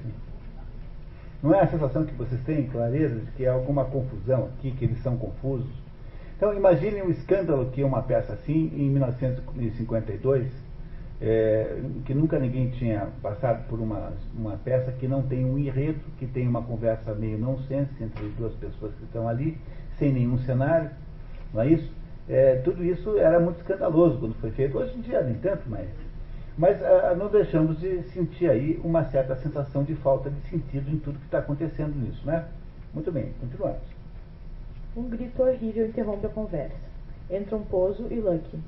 Não é a sensação que vocês têm, clareza, de que há alguma confusão aqui, que eles são confusos? Então, imaginem o escândalo que é uma peça assim, em 1952, que nunca ninguém tinha passado por uma peça que não tem um enredo, que tem uma conversa meio nonsense entre duas pessoas que estão ali, sem nenhum cenário, não é isso? Tudo isso era muito escandaloso quando foi feito. Hoje em dia nem tanto, mas não deixamos de sentir aí uma certa sensação de falta de sentido em tudo que está acontecendo nisso, né? Muito bem, continuamos. Um grito horrível interrompe a conversa. Entram Pozo e Lucky.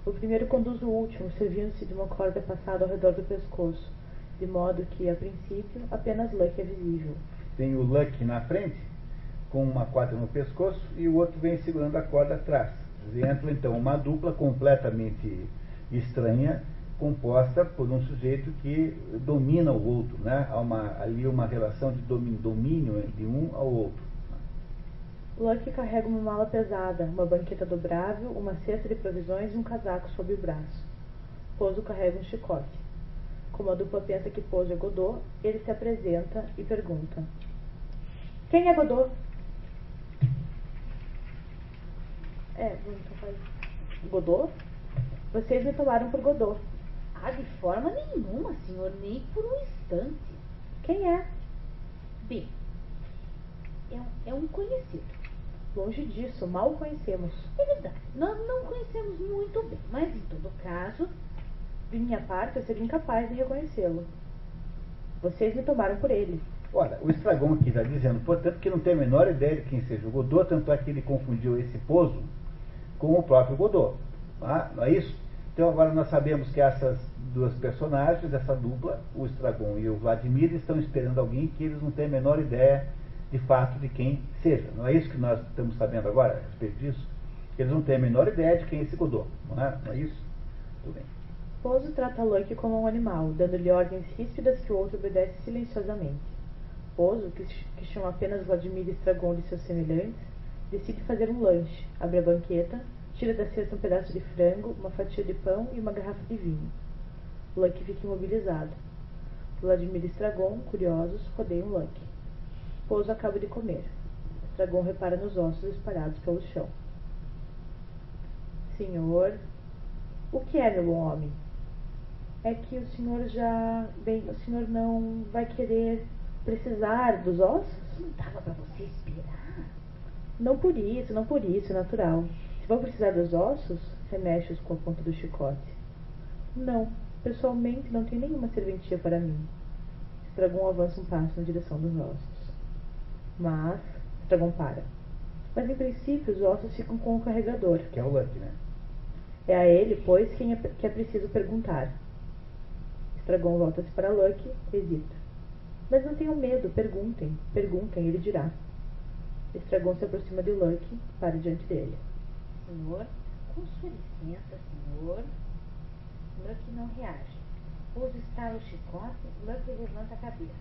O primeiro conduz o último, servindo-se de uma corda passada ao redor do pescoço, de modo que, a princípio, apenas Lucky é visível. Tem o Lucky na frente, com uma corda no pescoço, e o outro vem segurando a corda atrás. Entra, então, uma dupla completamente estranha, composta por um sujeito que domina o outro, né? Há ali uma relação de domínio de um ao outro. Lucky carrega uma mala pesada, uma banqueta dobrável, uma cesta de provisões e um casaco sob o braço. Pozo carrega um chicote. Como a dupla pensa que Pozo é Godot, ele se apresenta e pergunta: quem é Godot? Godot? Vocês me tomaram por Godot. De forma nenhuma, senhor, nem por um instante. Quem é? Bem, é um conhecido. Longe disso, mal o conhecemos. É verdade, nós não conhecemos muito bem, mas em todo caso... De minha parte, eu seria incapaz de reconhecê-lo. Vocês me tomaram por ele. Ora, o Estragon aqui está dizendo, portanto, que não tem a menor ideia de quem seja o Godot, tanto é que ele confundiu esse Pozo com o próprio Godot. Não é isso? Então agora nós sabemos que essas duas personagens, essa dupla, o Estragon e o Vladimir, estão esperando alguém que eles não têm a menor ideia de fato de quem seja. Não é isso que nós estamos sabendo agora a respeito disso? Eles não têm a menor ideia de quem é esse Godot. Não é isso? Tudo bem. Pozo trata Lucky como um animal, dando-lhe ordens ríspidas que o outro obedece silenciosamente. Pozo, que chama apenas Vladimir e Estragon de seus semelhantes, decide fazer um lanche, abre a banqueta, tira da cesta um pedaço de frango, uma fatia de pão e uma garrafa de vinho. Lucky fica imobilizado. Vladimir e Estragon, curiosos, rodeiam Lucky. Pozo acaba de comer. Estragon repara nos ossos espalhados pelo chão. Senhor, o que é, meu bom homem? É que o senhor o senhor não vai querer precisar dos ossos? Não dava para você esperar? Não por isso, natural. Se vão precisar dos ossos, remexe-os com a ponta do chicote. Não, pessoalmente não tem nenhuma serventia para mim. Estragon avança um passo na direção dos ossos. Mas, Estragon para. Mas em princípio os ossos ficam com o carregador. Que é o Lucky, né? É a ele, pois, que é preciso perguntar. Estragon volta-se para Lucky, hesita. Mas não tenham medo, perguntem, ele dirá. Estragon se aproxima de Lucky, para diante dele. Senhor, com sua licença, senhor. Lucky não reage. Pozo estala o chicote, Lucky levanta a cabeça.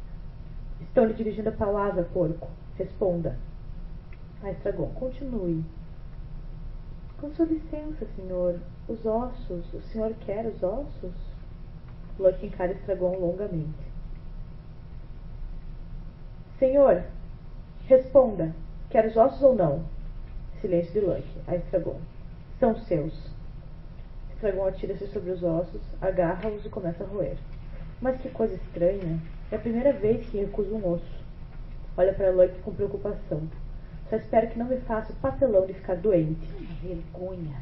Estão lhe dirigindo a palavra, porco. Responda. Estragon, continue. Com sua licença, senhor. Os ossos. O senhor quer os ossos? Lucky encara Estragon longamente. Senhor, responda. Quer os ossos ou não? Silêncio de Lucky. Estragon. São seus. Estragon atira-se sobre os ossos, agarra-os e começa a roer. Mas que coisa estranha. É a primeira vez que recuso um osso. Olha para Lucky com preocupação. Só espero que não me faça o papelão de ficar doente. Uma vergonha.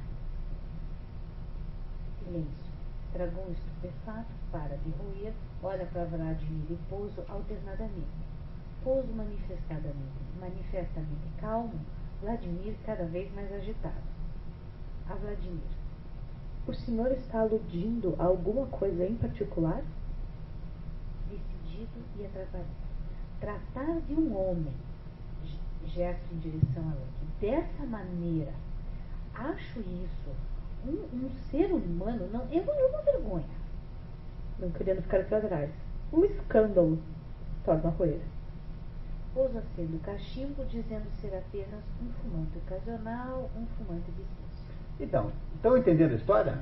Silêncio. Estragon estupefato para de roer, olha para Vladimir e Pozo alternadamente. Pozo manifestamente calmo, Vladimir cada vez mais agitado. A Vladimir. O senhor está aludindo a alguma coisa em particular? perdido e atrapalhado. Tratar de um homem, gesto em direção a Lucky, dessa maneira, acho isso um ser humano, não, é uma vergonha. Não querendo ficar para trás. Um escândalo, torna a roer. Pouso acende o cachimbo, dizendo ser apenas um fumante ocasional, um fumante vicioso. Então, estão entendendo a história?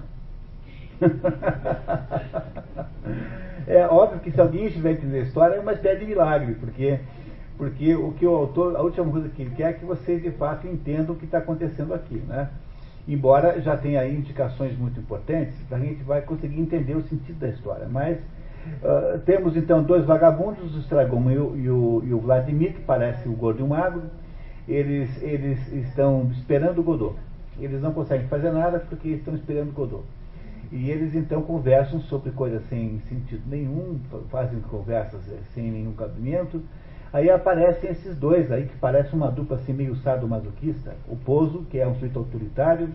É óbvio que se alguém estiver entendendo a história é uma espécie de milagre, porque o que o autor, a última coisa que ele quer é que vocês de fato entendam o que está acontecendo aqui, né? Embora já tenha aí indicações muito importantes, a gente vai conseguir entender o sentido da história. Mas temos então dois vagabundos, o Estragon e o Vladimir, que parece o gordo e o magro. Eles estão esperando o Godot. Eles não conseguem fazer nada porque estão esperando o Godot. E eles então conversam sobre coisas sem sentido nenhum, fazem conversas sem nenhum cabimento. Aí aparecem esses dois aí, que parecem uma dupla assim meio sadomasoquista. O Pouso, que é um sujeito autoritário,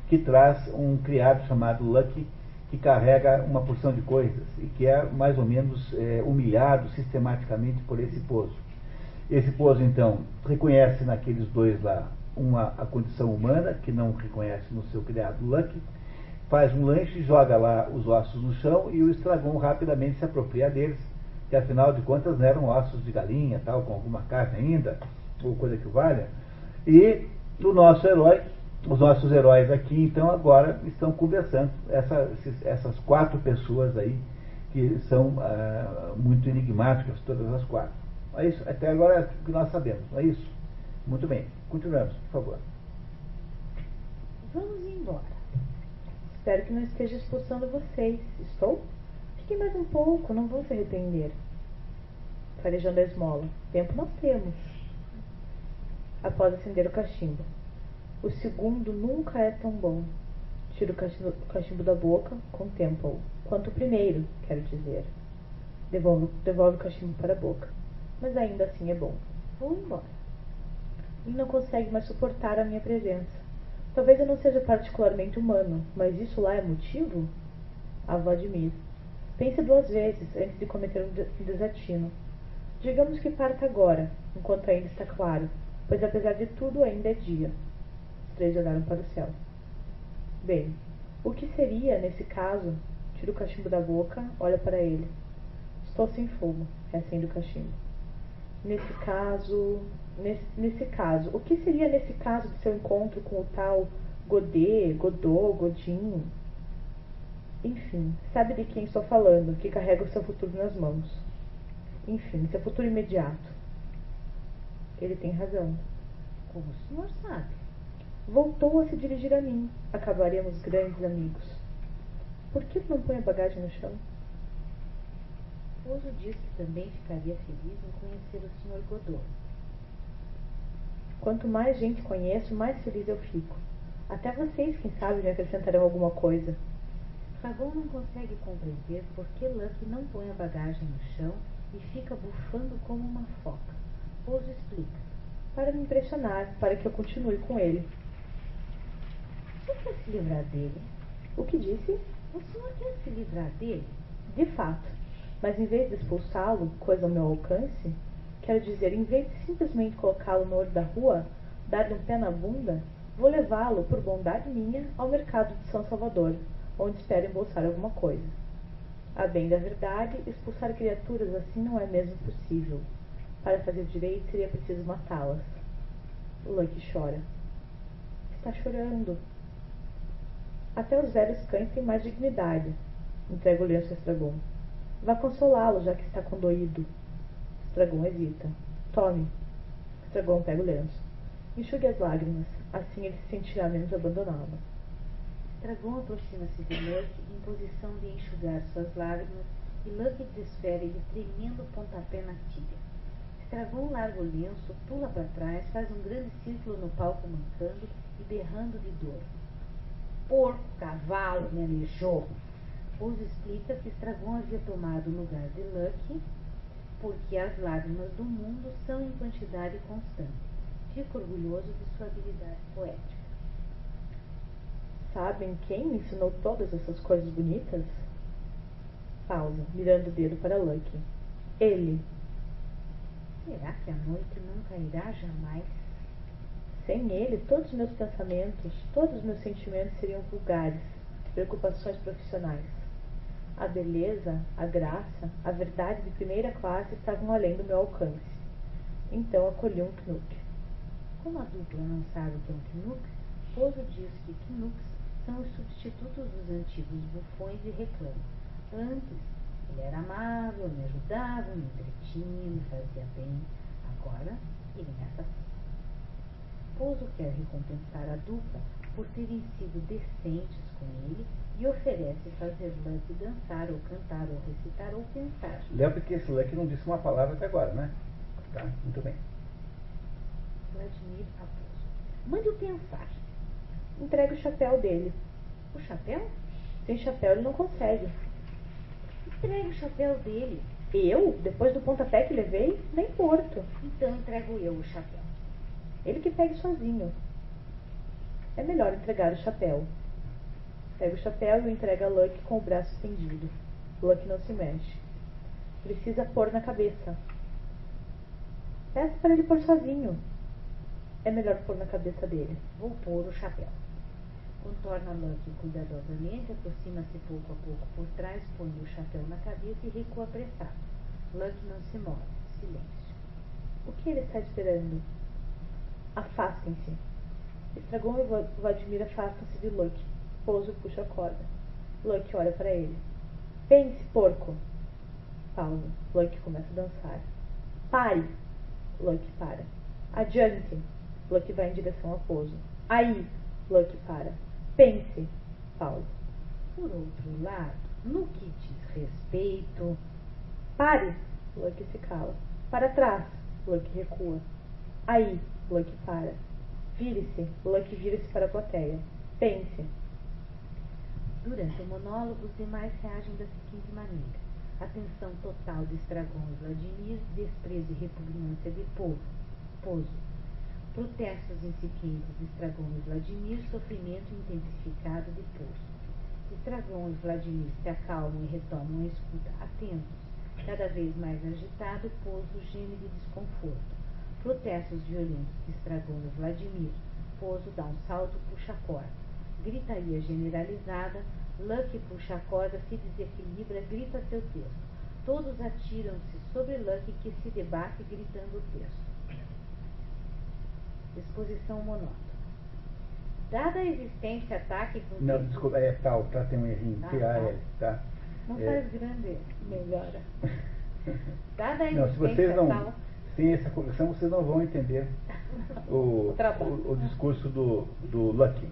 que traz um criado chamado Lucky, que carrega uma porção de coisas e que é mais ou menos humilhado sistematicamente por esse Pouso. Esse Pouso, então, reconhece naqueles dois lá a condição humana, que não reconhece no seu criado Lucky, faz um lanche, joga lá os ossos no chão e o Estragon rapidamente se apropria deles, que afinal de contas não eram ossos de galinha, tal, com alguma carne ainda, ou coisa que valha. E o nosso herói, os nossos heróis aqui, então, agora estão conversando, essas quatro pessoas aí, que são muito enigmáticas, todas as quatro. É isso, até agora é o que nós sabemos, é isso? Muito bem, continuamos, por favor. Vamos embora. Espero que não esteja expulsando vocês. Estou? Fiquem mais um pouco, não vão se arrepender. Farejando a esmola. Tempo nós temos. Após acender o cachimbo. O segundo nunca é tão bom. Tira o cachimbo da boca, contempla-o. Quanto o primeiro, quero dizer. Devolve o cachimbo para a boca. Mas ainda assim é bom. Vou embora. Ele não consegue mais suportar a minha presença. Talvez eu não seja particularmente humano, mas isso lá é motivo? A Vladimir. Pense 2 vezes antes de cometer um desatino. Digamos que parta agora, enquanto ainda está claro, pois apesar de tudo ainda é dia. Os 3 olharam para o céu. Bem, o que seria, nesse caso? Tira o cachimbo da boca, olha para ele. Estou sem fogo, reacende o cachimbo. Nesse caso, o que seria nesse caso do seu encontro com o tal Godot, Godin? Enfim, sabe de quem estou falando, que carrega o seu futuro nas mãos. Enfim, seu futuro imediato. Ele tem razão. Como o senhor sabe? Voltou a se dirigir a mim. Acabaremos grandes amigos. Por que não põe a bagagem no chão? Pouso disse que também ficaria feliz em conhecer o Sr. Godot. Quanto mais gente conheço, mais feliz eu fico. Até vocês, quem sabe, me acrescentarão alguma coisa. Estragon não consegue compreender por que Lucky não põe a bagagem no chão e fica bufando como uma foca. Pouso explica. Para me impressionar, para que eu continue com ele. Você quer se livrar dele? O que disse? O senhor quer se livrar dele? De fato. Mas em vez de expulsá-lo, coisa ao meu alcance, quero dizer, em vez de simplesmente colocá-lo no olho da rua, dar-lhe um pé na bunda, vou levá-lo, por bondade minha, ao mercado de São Salvador, onde espero embolsar alguma coisa. A bem da verdade, expulsar criaturas assim não é mesmo possível. Para fazer direito seria preciso matá-las. Lucky chora. Está chorando. Até os velhos cães têm mais dignidade. Entrega o lenço a Estragon. Vá consolá-lo, já que está condoído. Estragon hesita. Tome. Estragon pega o lenço. Enxugue as lágrimas. Assim ele se sentirá menos abandonado. Estragon aproxima-se de Lucky em posição de enxugar suas lágrimas e Lucky desfere-lhe tremendo pontapé na tíbia. Estragon larga o lenço, pula para trás, faz um grande círculo no palco mancando e berrando de dor. Porco, cavalo, me aleijou. Pouso explica que Estragon havia tomado o lugar de Lucky porque as lágrimas do mundo são em quantidade constante. Fica orgulhoso de sua habilidade poética. Sabem quem me ensinou todas essas coisas bonitas? Pausa, mirando o dedo para Lucky. Ele. Será que a noite nunca irá jamais? Sem ele, todos os meus pensamentos, todos os meus sentimentos seriam vulgares, preocupações profissionais. A beleza, a graça, a verdade de primeira classe estavam além do meu alcance. Então acolhi um Knuck. Como a dupla não sabe o que é um Knuck, Pozo diz que Knucks são os substitutos dos antigos bufões e reclama. Antes, ele era amável, me ajudava, me entretinha, me fazia bem. Agora, ele me assassina. Pozo quer recompensar a dupla por terem sido decentes com ele e oferece fazer Luck dançar, ou cantar, ou recitar, ou pensar. Lembra que esse Luck não disse uma palavra até agora, né? Tá, muito bem. Vladimir a Pozo. Mande-o pensar. Entrega o chapéu dele. O chapéu? Sem chapéu ele não consegue. Entregue o chapéu dele. Eu? Depois do pontapé que levei? Nem morto. Então entrego eu o chapéu. Ele que pegue sozinho. É melhor entregar o chapéu. Pega o chapéu e entrega a Luck com o braço estendido. Luck não se mexe. Precisa pôr na cabeça. Peça para ele pôr sozinho. É melhor pôr na cabeça dele. Vou pôr o chapéu. Contorna Luck cuidadosamente, aproxima-se pouco a pouco por trás, põe o chapéu na cabeça e recua apressado. Luck não se move. Silêncio. O que ele está esperando? Afastem-se. Estragon e Vladimir afastam-se de Luck. Pozo puxa a corda. Luck olha para ele. Pense, porco. Pausa. Luck começa a dançar. Pare. Luck para. Adiante. Luck vai em direção a Pozo. Aí. Luck para. Pense. Pausa. Por outro lado, no que diz respeito... Pare. Luck se cala. Para trás. Luck recua. Aí. Luck para. Vire-se. Luck vira-se para a plateia. Pense. Durante o monólogo, os demais reagem da seguinte maneira. Atenção total de Estragon e Vladimir, desprezo e repugnância de Pozo. Protestos incipientes de Estragon e Vladimir, sofrimento intensificado de Pozo. Estragon e Vladimir se acalmam e retomam a escuta, atentos. Cada vez mais agitado, Pozo geme de desconforto. Protestos violentos de Estragon e Vladimir. Pozo dá um salto, puxa a corda. Gritaria generalizada. Luck puxa a corda, se desequilibra, grita seu texto. Todos atiram-se sobre Luck, que se debate gritando o texto. Exposição monótona. Dada a existência, ataque... Não, desculpa, tal, tá, tem um errinho. T-A-L, tá? Não faz grande, melhora. Dada a Não, se vocês existência não... tal... Sem essa correção, vocês não vão entender o discurso do Lucky.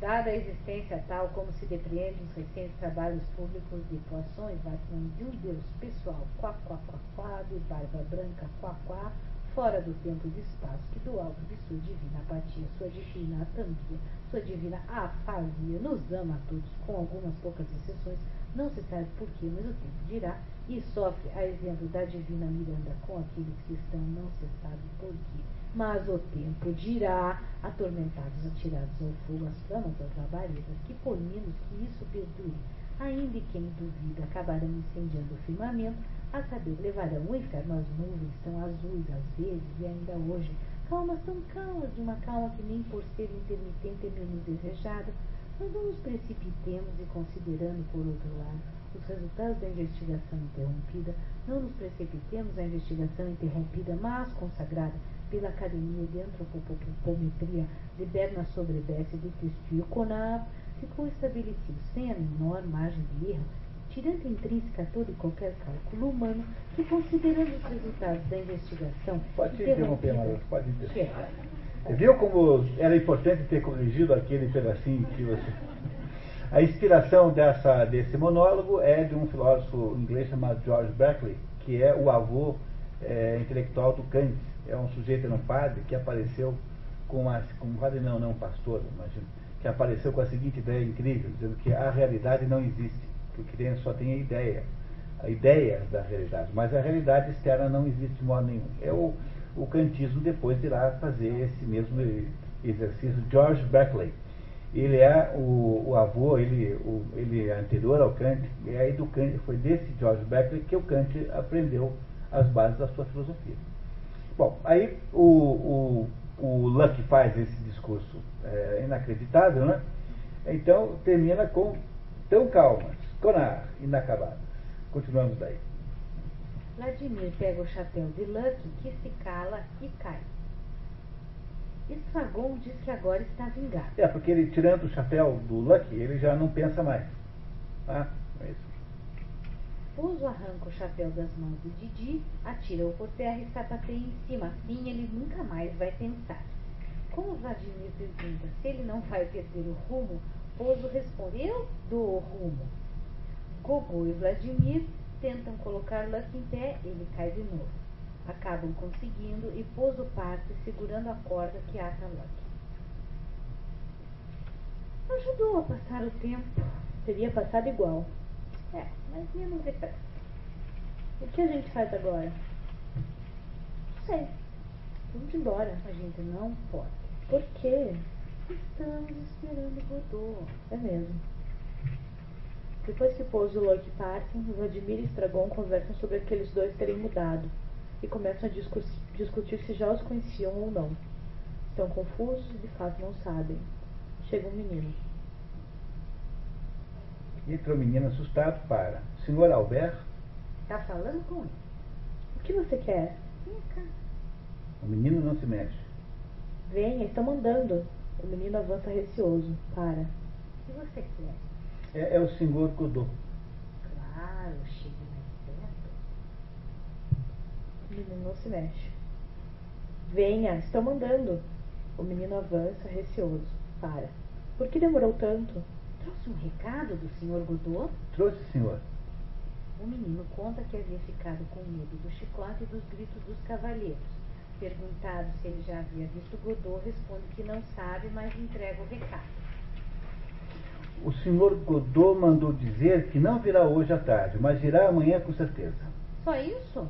Dada a existência tal como se depreende os recentes trabalhos públicos de poções, vacilando de um Deus pessoal, quá, quá, quá, quá, de barba branca, quá, quá, fora do tempo e do espaço, que do alto de sua divina apatia, sua divina atamia, sua divina afasia, nos ama a todos, com algumas poucas exceções, não se sabe porquê, mas o tempo dirá, e sofre, a exemplo da divina Miranda, com aqueles que estão, não se sabe porquê. Mas o tempo dirá, atormentados, atirados ao fogo, as flamas das labaredas, que por menos que isso perdure, ainda e quem duvida, acabarão incendiando o firmamento, a saber, levarão o inferno às nuvens, tão azuis às vezes, e ainda hoje, calmas tão calmas, de uma calma que nem por ser intermitente é menos desejada, mas não nos precipitemos e considerando, por outro lado, os resultados da investigação interrompida, não nos precipitemos a investigação interrompida, mas consagrada pela Academia de Antropometria de Berna Sobreverse de Testio Conab, ficou estabelecido sem a menor margem de erro, tirando intrínseca todo e qualquer cálculo humano, que considerando os resultados da investigação... Pode interromper, Maria, pode interromper. Viu como era importante ter corrigido aquele pedacinho que você... A inspiração desse monólogo é de um filósofo inglês chamado George Berkeley, que é o avô intelectual do Kant. É um sujeito, era um padre, que apareceu com um padre não, um pastor, imagino, que apareceu com a seguinte ideia incrível, dizendo que a realidade não existe, porque só tem a ideia da realidade, mas a realidade externa não existe de modo nenhum. O kantismo depois irá fazer esse mesmo exercício, George Berkeley. Ele é o avô, ele é anterior ao Kant, e aí do Kant, foi desse George Berkeley que o Kant aprendeu as bases da sua filosofia. Bom, aí o Locke faz esse discurso inacreditável, né? Então termina com tão calmas, conar, inacabadas. Continuamos daí. Vladimir pega o chapéu de Locke, que se cala e cai. Estragon diz que agora está vingado. Porque ele, tirando o chapéu do Locke, ele já não pensa mais. Tá? É isso. Pozo arranca o chapéu das mãos de Didi, atira-o por terra e sapateia em cima. Assim ele nunca mais vai pensar. Como Vladimir pergunta se ele não vai perder o rumo, Pozo responde: eu dou o rumo. Gogô e Vladimir tentam colocar Locke em pé, ele cai de novo. Acabam conseguindo e Pozo parte segurando a corda que ata Locke. Ajudou a passar o tempo. Teria passado igual. Mas menos depressa. O que a gente faz agora? Não sei. Vamos embora. A gente não pode. Por quê? Estamos esperando Godot. É mesmo. Depois que Pozo e Locke partem, Vladimir e Estragon conversam sobre aqueles dois terem mudado e começam a discutir se já os conheciam ou não. Estão confusos e de fato não sabem. Chega um menino. Entra o menino assustado para: Senhor Albert? Tá falando com ele? O que você quer? Vem cá. O menino não se mexe. Venha, estão mandando. O menino avança receoso. Para. O que você quer? É o senhor Godot. Claro, chegue mais perto. O menino não se mexe. Venha, estão mandando. O menino avança receoso. Para. Por que demorou tanto? Trouxe um recado do Sr. Godot? Trouxe, senhor. O menino conta que havia ficado com medo do chicote e dos gritos dos cavalheiros. Perguntado se ele já havia visto Godot, responde que não sabe, mas entrega o recado. O senhor Godot mandou dizer que não virá hoje à tarde, mas virá amanhã com certeza. Só isso?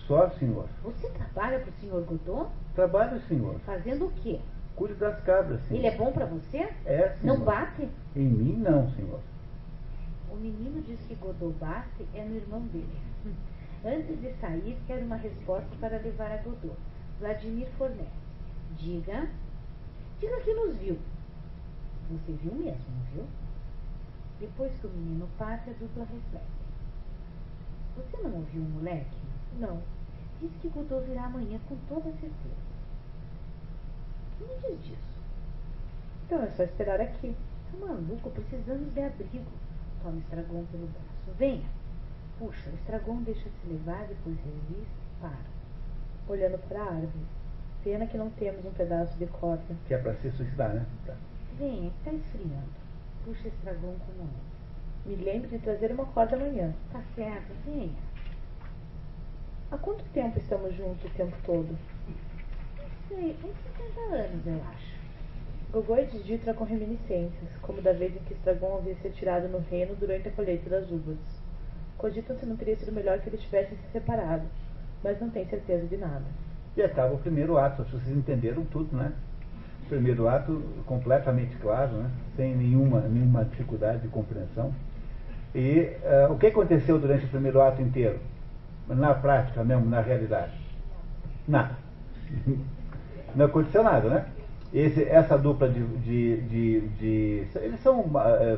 Só, senhor. Você trabalha para o Sr. Godot? Trabalho, senhor. Fazendo o quê? Cuide das cabras, senhor. Ele é bom para você? É, senhor. Não bate? Em mim, não, senhor. O menino diz que Godot bate é no irmão dele. Antes de sair, quer uma resposta para levar a Godot. Vladimir fornece. Diga que nos viu. Você viu mesmo, não viu? Depois que o menino parte, a dupla reflete. Você não ouviu o moleque? Não. Diz que Godot virá amanhã com toda certeza. O que me diz disso? Então é só esperar aqui. Tá maluco? Precisamos de abrigo. Toma o Estragon pelo braço. Venha. Puxa, o Estragon deixa-se levar, depois resiste e para. Olhando para a árvore. Pena que não temos um pedaço de corda. Que é para se suicidar, né? Tá. Venha, está esfriando. Puxa o Estragon com a mão. Me lembre de trazer uma corda amanhã. Tá certo, venha. Há quanto tempo estamos juntos o tempo todo? Não sei, uns 50 anos, eu acho. Gogô e Didi trocam reminiscências, como da vez em que Estragon havia se atirado no reino durante a colheita das uvas. Cogitam se não teria sido melhor que eles tivessem se separado, mas não têm certeza de nada. E acaba o primeiro ato, vocês entenderam tudo, né? O primeiro ato completamente claro, né? Sem nenhuma dificuldade de compreensão. E o que aconteceu durante o primeiro ato inteiro? Na prática mesmo, na realidade? Nada. Não aconteceu nada, né? Essa dupla eles são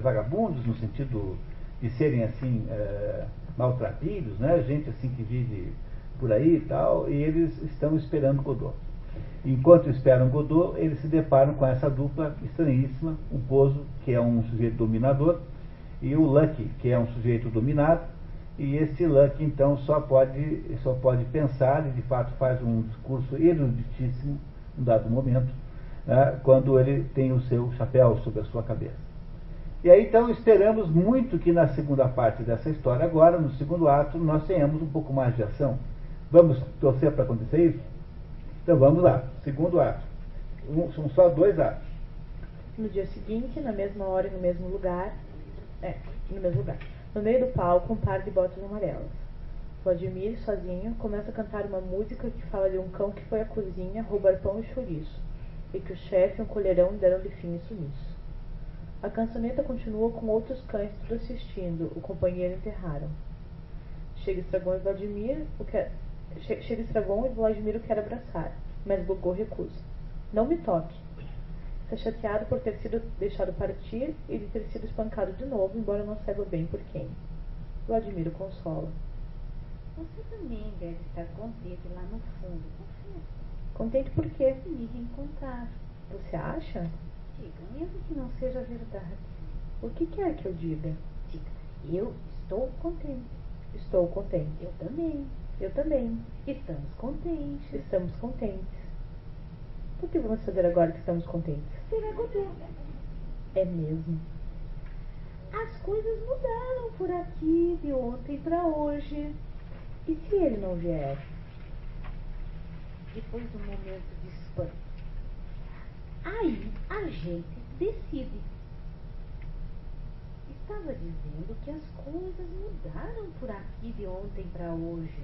vagabundos no sentido de serem assim maltrapilhos, né? Gente assim que vive por aí e tal, e eles estão esperando Godot. Enquanto esperam Godot, eles se deparam com essa dupla estranhíssima, o Pozo, que é um sujeito dominador, e o Locke, que é um sujeito dominado, e esse Locke então só pode pensar, e de fato faz um discurso eruditíssimo em dado momento, né, quando ele tem o seu chapéu sobre a sua cabeça. E aí então esperamos muito que na segunda parte dessa história agora, no segundo ato, nós tenhamos um pouco mais de ação. Vamos torcer para acontecer isso? Então vamos lá, segundo ato. São só 2 atos. No dia seguinte, na mesma hora e no mesmo lugar, no meio do palco, um par de botas amarelas. Vladimir, sozinho, começa a cantar uma música que fala de um cão que foi à cozinha roubar pão e chouriço, e que o chefe e um colherão deram-lhe fim e sumiço. A cançoneta continua com outros cães tudo assistindo. O companheiro enterraram. Chega Estragon e Vladimir o quer abraçar, mas Gogô recusa. Não me toque. Está chateado por ter sido deixado partir e de ter sido espancado de novo, embora não saiba bem por quem. Vladimir o consola. Você também deve estar contente lá no fundo, confesso. Contente por quê? De me reencontrar. Você acha? Diga, mesmo que não seja verdade. O que quer que eu diga? Diga, eu estou contente. Estou contente. Eu também. Eu também. Estamos contentes. Estamos contentes. O que vamos fazer agora que estamos contentes? Será Godot. É mesmo. As coisas mudaram por aqui de ontem para hoje. E se ele não vier? Depois do momento de espanto, aí a gente decide. Estava dizendo que as coisas mudaram por aqui de ontem para hoje.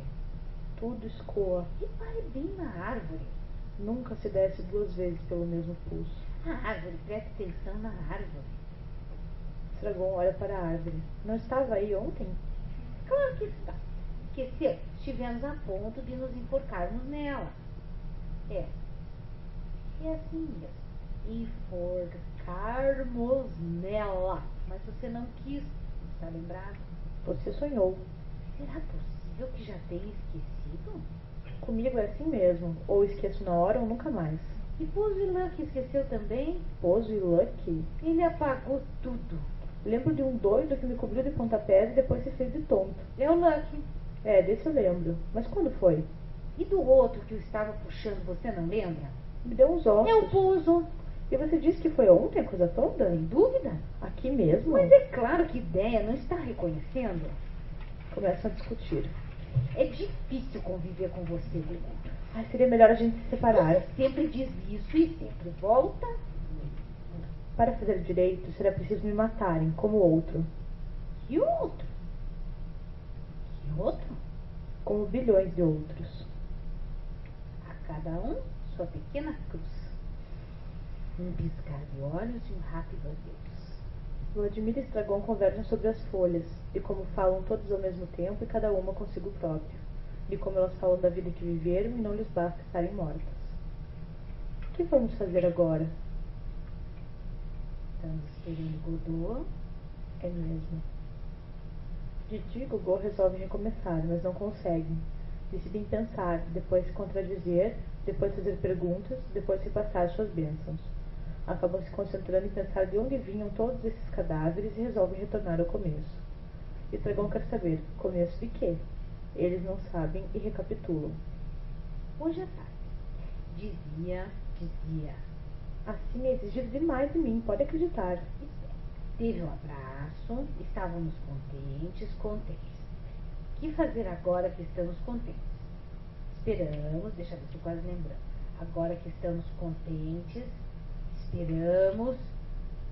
Tudo escoa. Repare bem na árvore. Nunca se desce 2 vezes pelo mesmo pulso. A árvore, preste atenção na árvore. Estragon olha para a árvore. Não estava aí ontem? Claro que está. Esqueceu? Estivemos a ponto de nos enforcarmos nela. É assim mesmo. Enforcarmos nela. Mas você não quis. Está lembrado? Você sonhou. Será possível que já tenha esquecido? Comigo é assim mesmo. Ou esqueço na hora ou nunca mais. E Pozo e Lucky esqueceu também? Pozo e Lucky? Ele apagou tudo. Lembro de um doido que me cobriu de pontapés e depois se fez de tonto. É o Lucky. É, desse eu lembro. Mas quando foi? E do outro que o estava puxando, você não lembra? Me deu uns ossos. É o Pozo. E você disse que foi ontem a coisa toda? Sem dúvida. Aqui mesmo? Mas é claro que ideia, não está reconhecendo? Começam a discutir. É difícil conviver com você, Gugu. Ai, seria melhor a gente se separar. Você sempre diz isso e sempre volta. Para fazer direito, será preciso me matarem, como outro. Que outro? Que outro? Como bilhões de outros. A cada um, sua pequena cruz. Um piscar de olhos e um rápido adeus. Vladimir e Estragon conversam sobre as folhas, de como falam todas ao mesmo tempo e cada uma consigo próprio, de como elas falam da vida que viveram e não lhes basta estarem mortas. O que vamos fazer agora? Estamos esperando Godot. É mesmo. Didi e Gogô resolvem recomeçar, mas não conseguem. Decidem pensar, depois se contradizer, depois fazer perguntas, depois repassar suas bênçãos. Acabam se concentrando em pensar de onde vinham todos esses cadáveres e resolvem retornar ao começo. Estragon quer saber, começo de quê? Eles não sabem e recapitulam. Hoje à tarde, dizia, assim é exigido demais de mim, pode acreditar. Teve um abraço, estávamos contentes. Que fazer agora que estamos contentes? Esperamos, deixa eu ver se eu quase lembrando. Agora que estamos contentes, esperamos,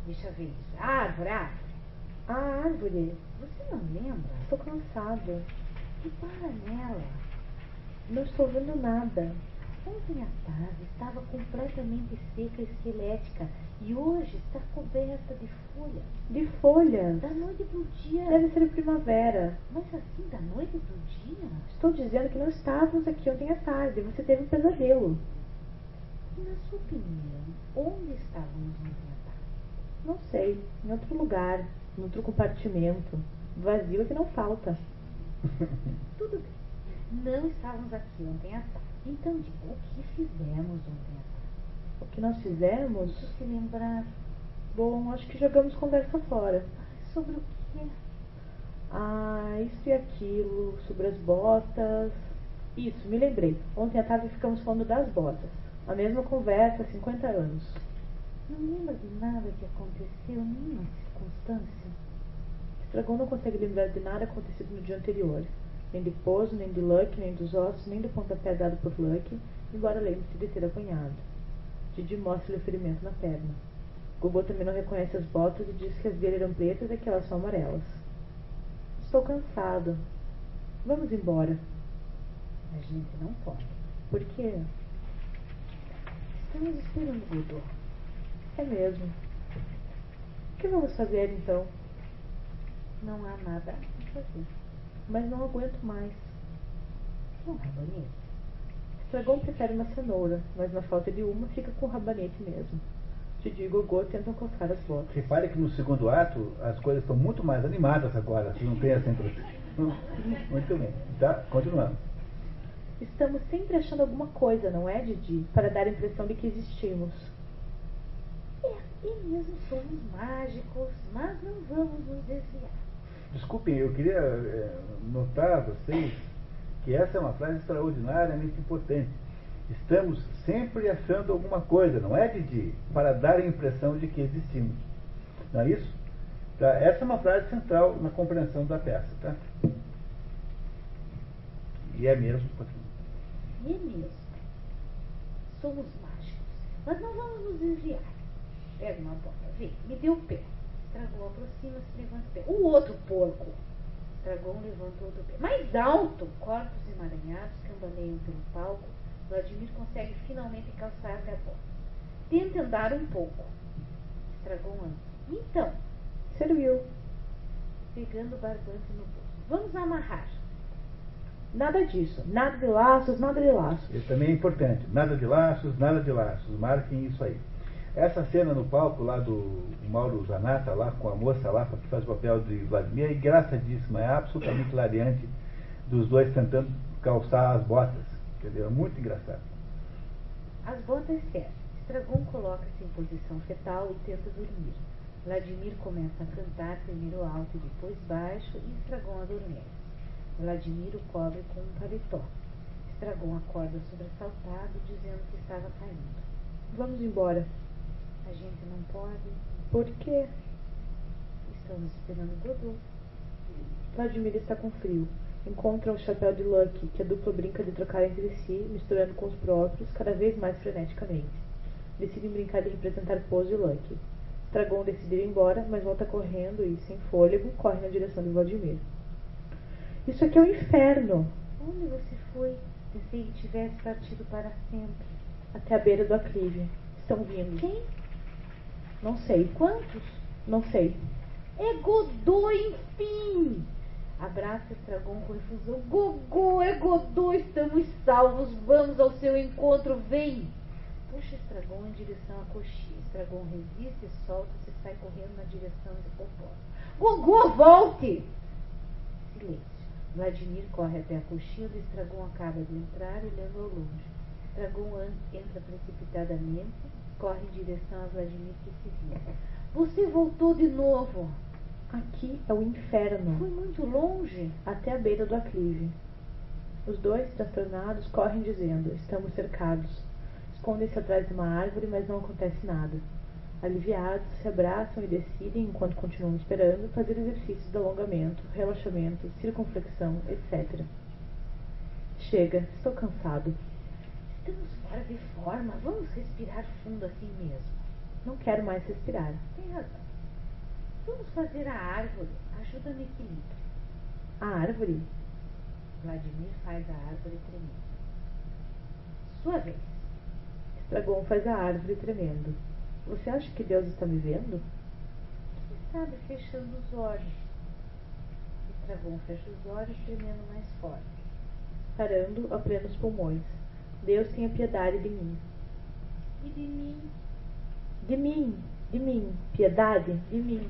deixa eu ver isso. Árvore. A árvore. Você não lembra? Estou cansado. Repara nela. Não estou vendo nada. Ontem à tarde estava completamente seca e esquelética e hoje está coberta de folhas. De folhas? Da noite pro dia. Deve ser primavera. Mas assim, da noite pro dia? Estou dizendo que não estávamos aqui ontem à tarde. Você teve um pesadelo. E na sua opinião, onde estávamos ontem à tarde? Não sei. Em outro lugar. Em outro compartimento. Vazio é que não falta. Tudo bem. Não estávamos aqui ontem à tarde. Então, diga, o que fizemos ontem à tarde? O que nós fizemos? Se se lembrar. Bom, acho que jogamos conversa fora. Sobre o quê? Isso e aquilo, sobre as botas. Isso, me lembrei. Ontem à tarde ficamos falando das botas. A mesma conversa há 50 anos. Não lembra de nada que aconteceu, nenhuma circunstância? Estragon não consegue lembrar de nada acontecido no dia anterior. Nem de Pozo, nem de Lucky, nem dos ossos, nem do pontapé dado por Lucky, embora lembre-se de ter apanhado. Didi mostra-lhe o ferimento na perna. Gogô também não reconhece as botas e diz que as dele eram pretas e que elas são amarelas. Estou cansado. Vamos embora. A gente não pode. Por quê? Estamos esperando Godot. É mesmo. que vamos fazer então? Não há nada a fazer. Mas não aguento mais. Que um rabanete? Estragon prefere uma cenoura, mas na falta de uma fica com o rabanete mesmo. Didi e Gogô tentam coçar as botas. Repare que no segundo ato as coisas estão muito mais animadas agora, se não tem essa impressão. Muito bem, tá? Continuando. Estamos sempre achando alguma coisa, não é, Didi? Para dar a impressão de que existimos. E mesmo somos mágicos, mas não vamos nos desviar. Desculpem, eu queria notar a vocês que essa é uma frase extraordinariamente importante. Estamos sempre achando alguma coisa, não é, Didi? Para dar a impressão de que existimos. Não é isso? Tá? Essa é uma frase central na compreensão da peça, tá? E é mesmo. E é mesmo. Somos mágicos, mas não vamos nos desviar. Pega uma bota, vem, me dê o pé. Estragon aproxima-se, levanta o pé. O outro porco. Estragon levanta outro pé. Mais alto! Corpos emaranhados cambaneiam pelo palco. Vladimir consegue finalmente calçar-lhe a bota. Tenta andar um pouco. Estragon anda. Então, Serviu. pegando o barbante no bolso. Vamos amarrar. Nada disso. Nada de laços, nada de laços. Isso também é importante. Nada de laços, nada de laços. Marquem isso aí. Essa cena no palco lá do Mauro Zanata, lá com a moça lá, que faz o papel de Vladimir, é engraçadíssima, é absolutamente hilariante, dos dois tentando calçar as botas. Entendeu? É muito engraçado. As botas servem. Estragon coloca-se em posição fetal e tenta dormir. Vladimir começa a cantar, primeiro alto e depois baixo, e Estragon adormece. Vladimir o cobre com um paletó. Estragon acorda sobressaltado, dizendo que estava caindo. Vamos embora. A gente não pode. Por quê? Estamos esperando Godot. Vladimir está com frio. Encontra o chapéu de Lucky, que a dupla brinca de trocar entre si, misturando com os próprios, cada vez mais freneticamente. Decidem brincar de representar Pose e Lucky. Estragon decide ir embora, mas volta correndo e, sem fôlego, corre na direção de Vladimir. Isso aqui é o inferno! Onde você foi? Pensei que tivesse partido para sempre. Até a beira do aclive. Estão vindo. Quem? Não sei. Quantos? Não sei. É Godot, enfim! Abraça Estragon com efusão. Gogô, é Godot, estamos salvos. Vamos ao seu encontro, vem! Puxa Estragon em direção à coxinha. Estragon resiste, solta-se e sai correndo na direção oposta. Gogô, volte! Silêncio. Vladimir corre até a coxinha onde Estragon acaba de entrar, olhando ao longe. Estragon entra precipitadamente, corre em direção a Vladimir que se vira. Você voltou de novo. Aqui é o inferno. Foi muito longe. Até a beira do aclive. Os dois, transtornados, correm dizendo: estamos cercados. Escondem-se atrás de uma árvore, mas não acontece nada. Aliviados, se abraçam e decidem, enquanto continuam esperando, fazer exercícios de alongamento, relaxamento, circunflexão, etc. Chega, estou cansado. Estamos fora de forma. Vamos respirar fundo assim mesmo. Não quero mais respirar. Tem razão. Vamos fazer a árvore. Ajuda no equilíbrio. A árvore? Vladimir faz a árvore tremendo. Sua vez. Estragon faz a árvore tremendo. Você acha que Deus está me vendo? Sabe, fechando os olhos. Estragon fecha os olhos, tremendo mais forte. Parando a plenos pulmões. Deus tenha piedade de mim. E de mim? De mim, de mim. Piedade de mim.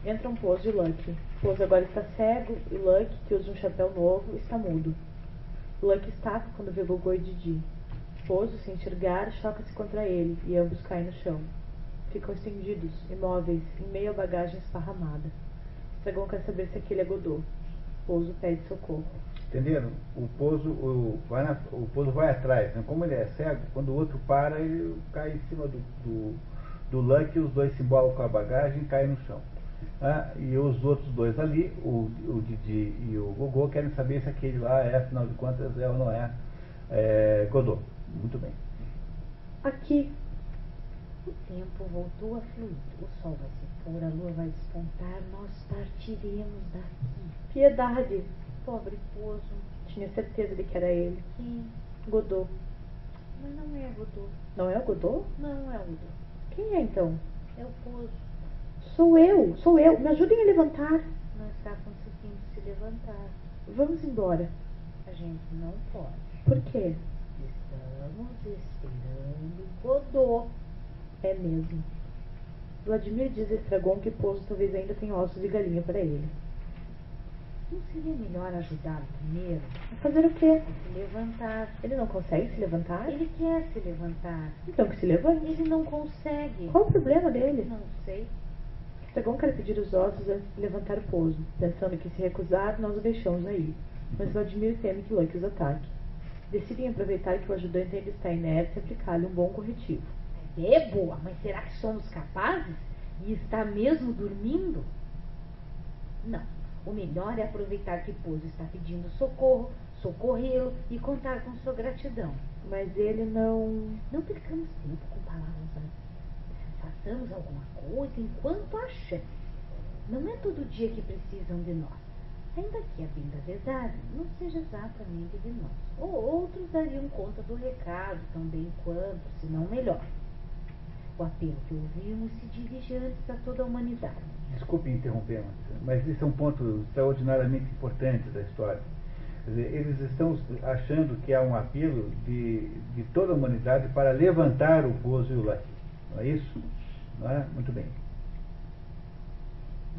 Entra um Pose e Lucky. Pose agora está cego e Lucky, que usa um chapéu novo, está mudo. Lucky estaca quando vê Gogô e Didi. Pose, sem enxergar, choca-se contra ele e ambos caem no chão. Ficam estendidos, imóveis, em meio à bagagem esparramada. Estragon quer saber se aquele é Godot. Pose pede socorro. Entenderam? O Pozo vai atrás. Né? Como ele é cego, quando o outro para, ele cai em cima do Lucky, os dois se embolam com a bagagem e caem no chão. E os outros dois ali, o Didi e o Gogô, querem saber se aquele lá é, afinal de contas, é ou não é Godot. Muito bem. Aqui. O tempo voltou a fluir. O sol vai se pôr, a lua vai despontar. Nós partiremos daqui. Piedade. Pobre Pozo. Tinha certeza de que era ele. Quem? Godot. Mas não é Godot. Não é o Godot? Não é o Godot. Quem é então? É o Pozo. Sou eu. Me ajudem a levantar. Não está conseguindo se levantar. Vamos embora. A gente não pode. Por quê? Estamos esperando Godot. É mesmo. Vladimir diz a Estragon que Pozo talvez ainda tenha ossos de galinha para ele. Não seria melhor ajudá-lo primeiro? Fazer o quê? A se levantar. Ele não consegue se levantar? Ele quer se levantar. Então que se levante. Ele não consegue. Qual o problema dele? Não sei. Estragon quer pedir os ossos antes de levantar o Pozo, pensando que se recusar, nós o deixamos aí. Mas Vladimir teme que Lucky os ataque. Decidem aproveitar que o ajudante ainda está inerte e aplicar-lhe um bom corretivo. A ideia é boa, mas será que somos capazes? E está mesmo dormindo? Não. O melhor é aproveitar que Pozo está pedindo socorro, socorrê-lo e contar com sua gratidão. Mas ele não... Não percamos tempo com palavras vazias. Façamos alguma coisa enquanto há chance. Não é todo dia que precisam de nós. Ainda que, a bem da verdade, não seja exatamente de nós. Ou outros dariam conta do recado tão bem quanto, se não melhor. O apelo que ouvimos se dirige antes a toda a humanidade. Desculpe interromper, mas isso é um ponto extraordinariamente importante da história. Quer dizer, eles estão achando que há um apelo de toda a humanidade para levantar o Pozo e o Lucky. Não é isso? Não é? Muito bem.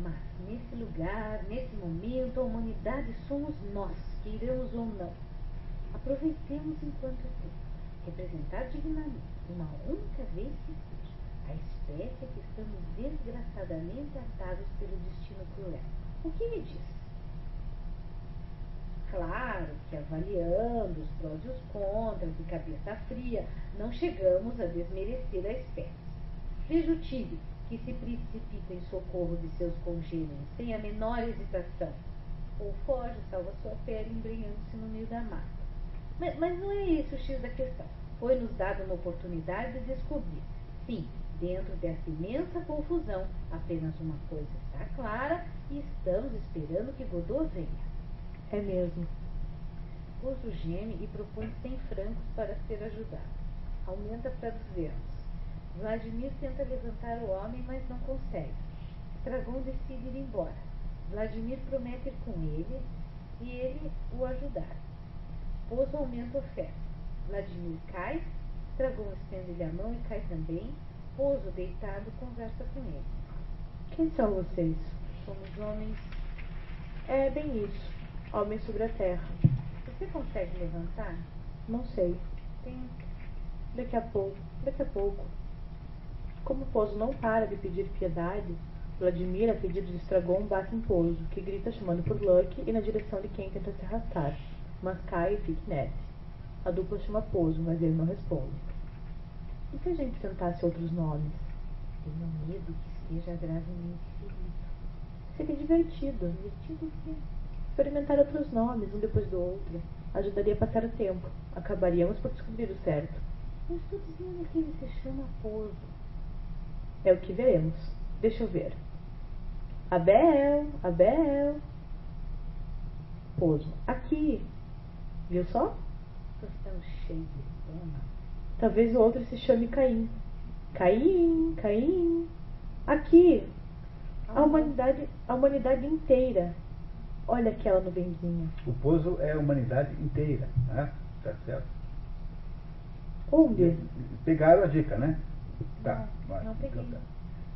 Mas, nesse lugar, nesse momento, a humanidade somos nós, queiramos ou não. Aproveitemos enquanto é tempo. Representar dignamente, uma única vez que seja, a espécie que estamos desgraçadamente atados pelo destino cruel. O que me diz? Claro que, avaliando os prós e os contras de cabeça fria, não chegamos a desmerecer a espécie. Veja o tigre, que se precipita em socorro de seus congêneres sem a menor hesitação, ou foge, salva sua pele embrenhando-se no meio da mata. Mas não é esse o X da questão. Foi-nos dada uma oportunidade de descobrir. Sim, dentro dessa imensa confusão, apenas uma coisa está clara e estamos esperando que Godot venha. É mesmo. Pozo geme e propõe 100 francos para ser ajudado. Aumenta para 200. Vladimir tenta levantar o homem, mas não consegue. Estragon decide ir embora. Vladimir promete ir com ele e ele o ajudar. Pozo aumenta a oferta. Vladimir cai, Estragon estende-lhe a mão e cai também. Pozo, deitado, conversa com ele. Quem são vocês? Somos homens. É bem isso. Homens sobre a terra. Você consegue levantar? Não sei. Tenta. Daqui a pouco. Como Pozo não para de pedir piedade, Vladimir, a pedido de Estragon, bate em Pozo, que grita chamando por Lucky e na direção de quem tenta se arrastar, mas cai e fica inerte. A dupla chama Pozo, mas ele não responde. E se a gente tentasse outros nomes? Tenho medo que esteja gravemente ferido. Seria divertido. Divertido o quê? Experimentar outros nomes, um depois do outro. Ajudaria a passar o tempo. Acabaríamos por descobrir o certo. Eu estou dizendo que ele se chama Pozo. É o que veremos. Deixa eu ver. Abel. Pozo. Aqui. Viu só? Estou ficando cheio de estômago. Talvez o outro se chame Caim. Caim. Aqui. A humanidade inteira. Olha aquela nuvenzinha. O Pozo é a humanidade inteira, né? Tá certo? Onde? Pegaram a dica, né? Tá. Não peguei. Então tá.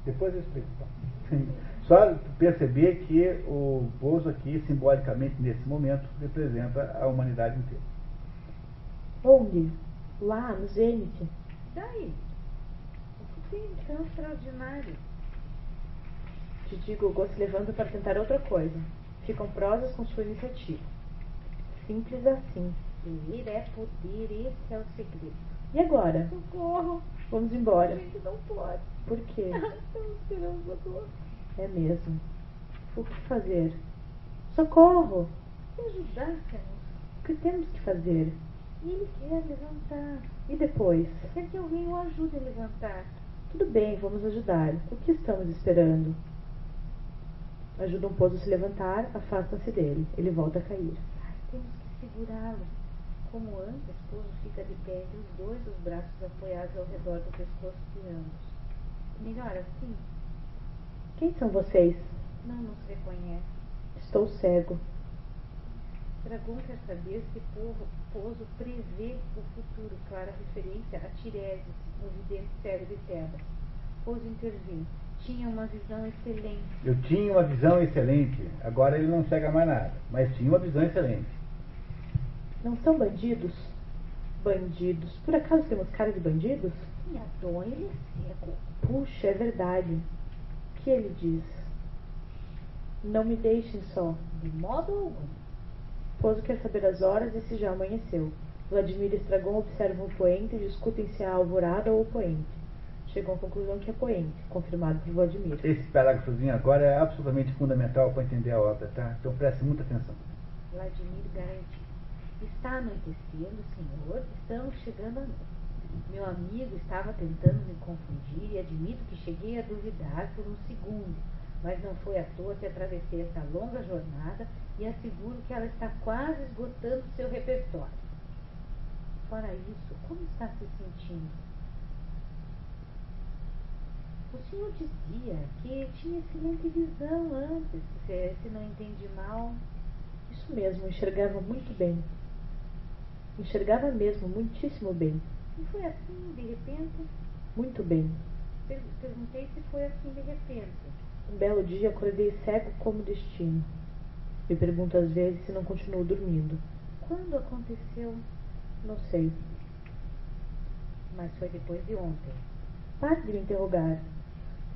Depois eu explico. Tá? Só perceber que o Pozo aqui, simbolicamente, nesse momento, representa a humanidade inteira. Onde? Lá, no Zênite. Daí? O que tem de tão extraordinário? Didi e Gogô se levantam para tentar outra coisa. Ficam prosas com sua iniciativa. Simples assim. Ler é poder, esse é o segredo. E agora? Socorro! Vamos embora. A gente não pode. Por quê? Estamos esperando Godot. É mesmo. O que fazer? Socorro! Se ajudássemos, O que temos que fazer? ele quer levantar. E depois? Quer que alguém o ajude a levantar. Tudo bem, vamos ajudar. O que estamos esperando? Ajudam o Pozo a se levantar, afastam-se dele. Ele volta a cair. Ai, temos que segurá-lo. Como antes, Pozo fica de pé entre os dois, os braços apoiados ao redor do pescoço de ambos. Melhor assim? Quem são vocês? Não nos reconhece. Estou cego. Estragon quer saber se Pozo prevê o futuro, clara referência a Tireses, no vidente cego de Tebas. Pozo intervém. Tinha uma visão excelente. Eu tinha uma visão excelente. Agora ele não enxerga mais nada, mas tinha uma visão excelente. Não são bandidos? Bandidos? Por acaso temos cara de bandidos? E a dor, ele é cego. Puxa, é verdade. O que ele diz? Não me deixem só. De modo algum. Pozo quer saber as horas e se já amanheceu. Vladimir e Estragon observam o poente e discutem se é a alvorada ou o poente. Chegam à conclusão que é poente, confirmado por Vladimir. Esse parágrafozinho agora é absolutamente fundamental para entender a obra, tá? Então preste muita atenção. Vladimir garante. Está anoitecendo, senhor. Estamos chegando à noite. Meu amigo estava tentando me confundir e admito que cheguei a duvidar por um segundo. Mas não foi à toa que atravessei essa longa jornada e asseguro que ela está quase esgotando seu repertório. Fora isso, como está se sentindo? O senhor dizia que tinha excelente visão antes, se não entendi mal. Isso mesmo, enxergava muito bem. Enxergava mesmo, muitíssimo bem. E foi assim, de repente? Muito bem. Perguntei se foi assim de repente. Um belo dia acordei cego como o destino. Me pergunto às vezes se não continuo dormindo. Quando aconteceu? Não sei. Mas foi depois de ontem. Pare de me interrogar.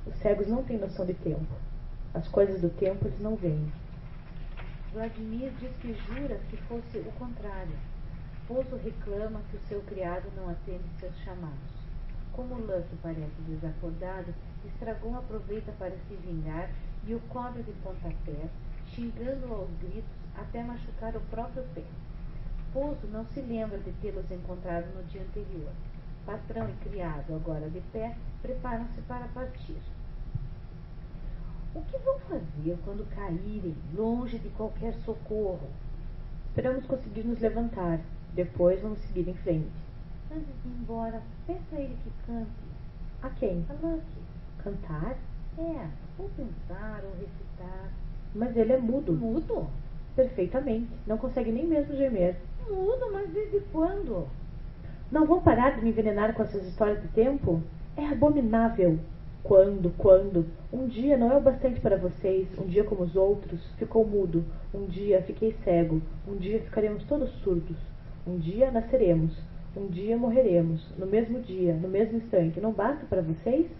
Os cegos não têm noção de tempo. As coisas do tempo eles não veem. Vladimir diz que jura que fosse o contrário. Pozo reclama que o seu criado não atende seus chamados. Como Lucky parece desacordado, Estragon aproveita para se vingar e o cobre de pontapés, xingando-o aos gritos até machucar o próprio pé. Pozo não se lembra de tê-los encontrado no dia anterior. Patrão e criado, agora de pé, preparam-se para partir. O que vão fazer quando caírem, longe de qualquer socorro? Esperamos conseguir nos levantar. Depois vamos seguir em frente. Antes de ir embora, peça a ele que cante. A quem? A Lucky. Cantar? É, ou cantar, ou recitar. Mas ele é mudo. Mudo? Perfeitamente. Não consegue nem mesmo gemer. Mudo, mas desde quando? Não vão parar de me envenenar com essas histórias de tempo? É abominável. Quando? Um dia não é o bastante para vocês. Um dia como os outros. Ficou mudo. Um dia fiquei cego. Um dia ficaremos todos surdos. Um dia nasceremos. Um dia morreremos. No mesmo dia, no mesmo instante. Não basta para vocês?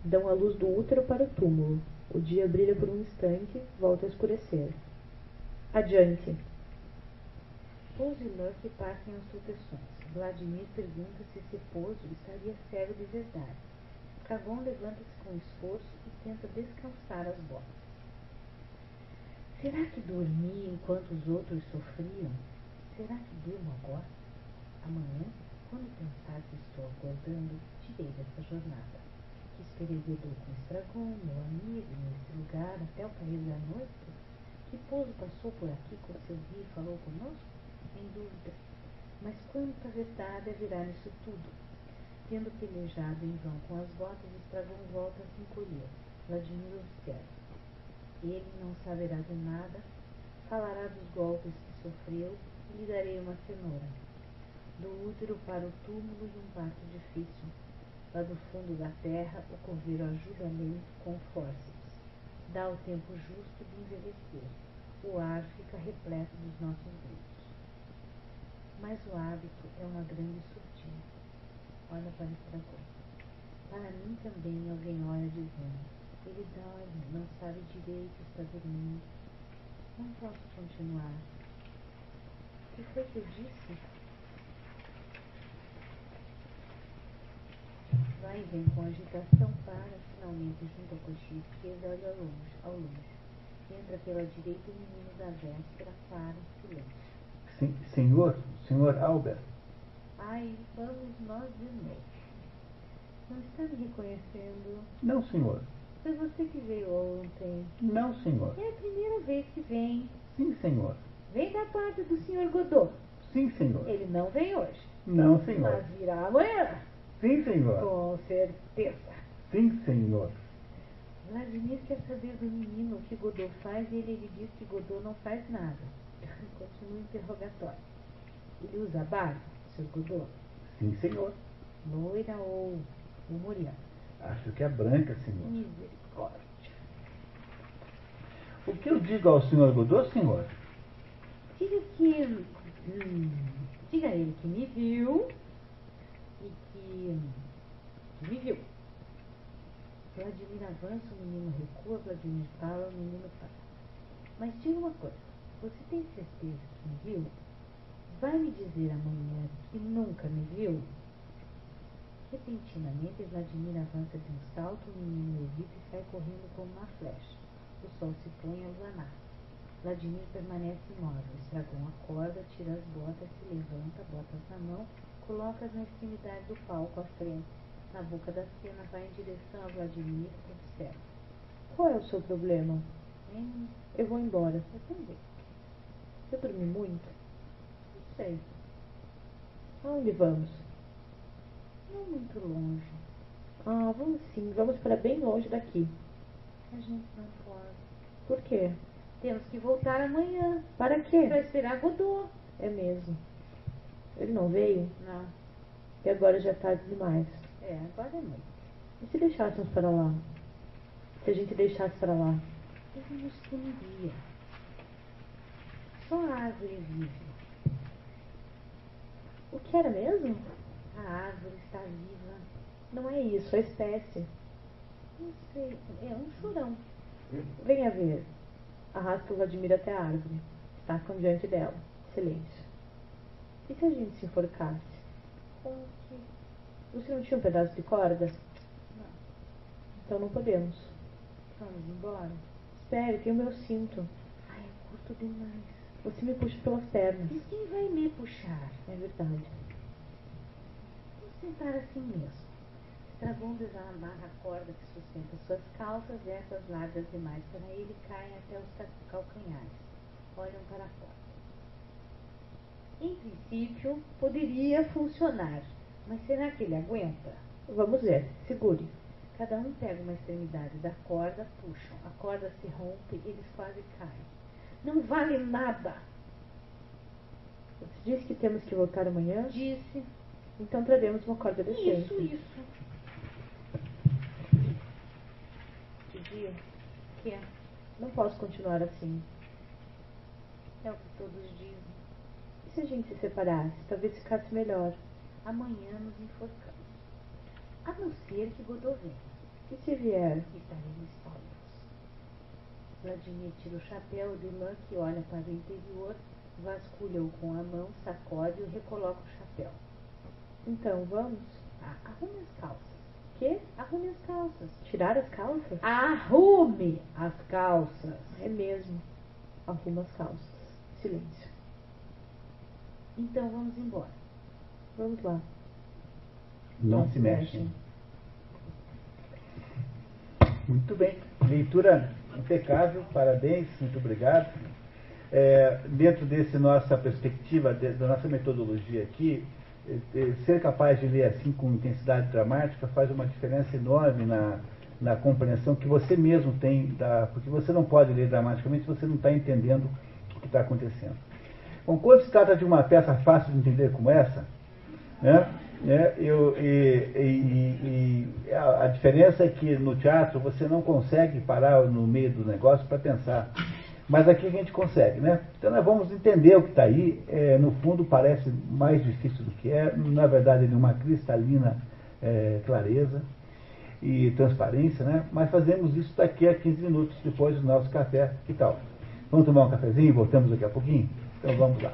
Dão a luz do útero para o túmulo. O dia brilha por um instante, volta a escurecer. Adiante. Pozo e Lucky partem aos tropeções. Vladimir pergunta se Pozo estaria cego de verdade. Estragon levanta-se com esforço e tenta descalçar as botas. Será que dormi enquanto os outros sofriam? Será que durmo agora? Amanhã, quando pensar que estou acordando, tirei dessa jornada. Que esperei beber com Estragon, meu amigo, nesse lugar, até o cair da noite? Que Pozo passou por aqui com seu guia e falou conosco? Sem dúvida. Mas quanta verdade haverá nisso tudo? Tendo pelejado em vão com as botas, Estragon volta a se encolher. Vladimir observa. Ele não saberá de nada, falará dos golpes que sofreu e lhe darei uma cenoura. Do útero para o túmulo de um parto difícil. Lá do fundo da terra, o coveiro ajuda a lente com fórceps. Dá o tempo justo de envelhecer. O ar fica repleto dos nossos gritos. Mas o hábito é uma grande surtida. Olha para Estragon. Para mim também alguém olha dizendo: ele dorme, não sabe direito, está dormindo. Não posso continuar. O que foi que eu disse? Vai e vem com agitação, para, finalmente junto à coxinha esquerda, olha ao longe. Entra pela direita o menino da véspera, para, silêncio. Senhor Albert. Ai, vamos nós de novo. Não está me reconhecendo? Não, senhor. Foi você que veio ontem. Não, senhor. É a primeira vez que vem. Sim, senhor. Vem da parte do Sr. Godot. Sim, senhor. Ele não vem hoje. Não, senhor. Mas virá amanhã. Sim, senhor. Com certeza. Sim, senhor. Vladimir quer saber do menino o que Godot faz e ele diz que Godot não faz nada. Continua o interrogatório. Ele usa barba, Sr. Godot? Sim, senhor. Loira ou morena? Acho que é branca, senhor. Misericórdia. O que eu digo ao senhor Godot, senhor? Diga que... diga a ele que me viu e que me viu. Vladimir avança, o menino recua, Vladimir fala, o menino fala. Mas diga uma coisa, você tem certeza que me viu? Vai me dizer amanhã que nunca me viu? Repentinamente, Vladimir avança de um salto, o menino evita e sai correndo como uma flecha. O sol se põe a lua nasce. Vladimir permanece imóvel, Estragon acorda, tira as botas, se levanta, botas na mão, coloca-as na extremidade do palco à frente. Na boca da cena, vai em direção a Vladimir, observa. Qual é o seu problema? Eu vou embora. Eu também. Eu dormi muito? Não sei. Aonde vamos? Não muito longe. Ah, vamos sim. Vamos para bem longe daqui. A gente não pode. Por quê? Temos que voltar amanhã. Para quê? Para esperar Godot. É mesmo. Ele não veio? Não. E agora já é tarde demais. É, agora é noite. E se deixássemos para lá? Se a gente deixasse para lá? Ele nos comeria. Só a árvore vive. O que era mesmo? A árvore está viva. Não é isso, é espécie. Não sei, é um chorão. Venha ver. Arrasta o Vladimir até a árvore. Tacam diante dela. Silêncio. E se a gente se enforcasse? Com que... Você não tinha um pedaço de corda? Não. Então não podemos. Vamos embora? Espere, tem o meu cinto. Ai, é curto demais. Você me puxa pelas pernas. E quem vai me puxar? É verdade. Vou sentar assim mesmo. Estragon desamarra a corda que sustenta suas calças e essas largas demais para ele caem até os calcanhares. Olham para a porta. Em princípio, poderia funcionar. Mas será que ele aguenta? Vamos ver. Segure. Cada um pega uma extremidade da corda, puxam. A corda se rompe e eles quase caem. Não vale nada! Você disse que temos que voltar amanhã? Disse. Então traremos uma corda decente. Isso. Titia, Que não posso continuar assim. é o que todos dizem. E se a gente se separasse? Talvez ficasse melhor. Amanhã nos enforcamos. A não ser que Godot venha. E se vier? Estaremos sólidos. Vladimir tira o chapéu de lã que olha para o interior, vasculha-o com a mão, sacode e recoloca o chapéu. Então, vamos? Arrume as calças. Quê? Arrume as calças. Tirar as calças? Arrume as calças. É mesmo. Arruma as calças. Silêncio. Então vamos embora. Vamos lá. Não se mexem. Muito bem. Leitura impecável. Parabéns. Muito obrigado. Dentro desse nossa perspectiva, da nossa metodologia aqui, ser capaz de ler assim com intensidade dramática faz uma diferença enorme na compreensão que você mesmo tem, porque você não pode ler dramaticamente se você não está entendendo o que está acontecendo. Bom, quando se trata de uma peça fácil de entender como essa, né, a diferença é que no teatro você não consegue parar no meio do negócio para pensar. Mas aqui a gente consegue, né? Então nós vamos entender o que está aí. No fundo parece mais difícil do que é. Na verdade ele é uma cristalina clareza e transparência, né? Mas fazemos isso daqui a 15 minutos depois do nosso café. Que tal? Vamos tomar um cafezinho e voltamos daqui a pouquinho? Então vamos lá.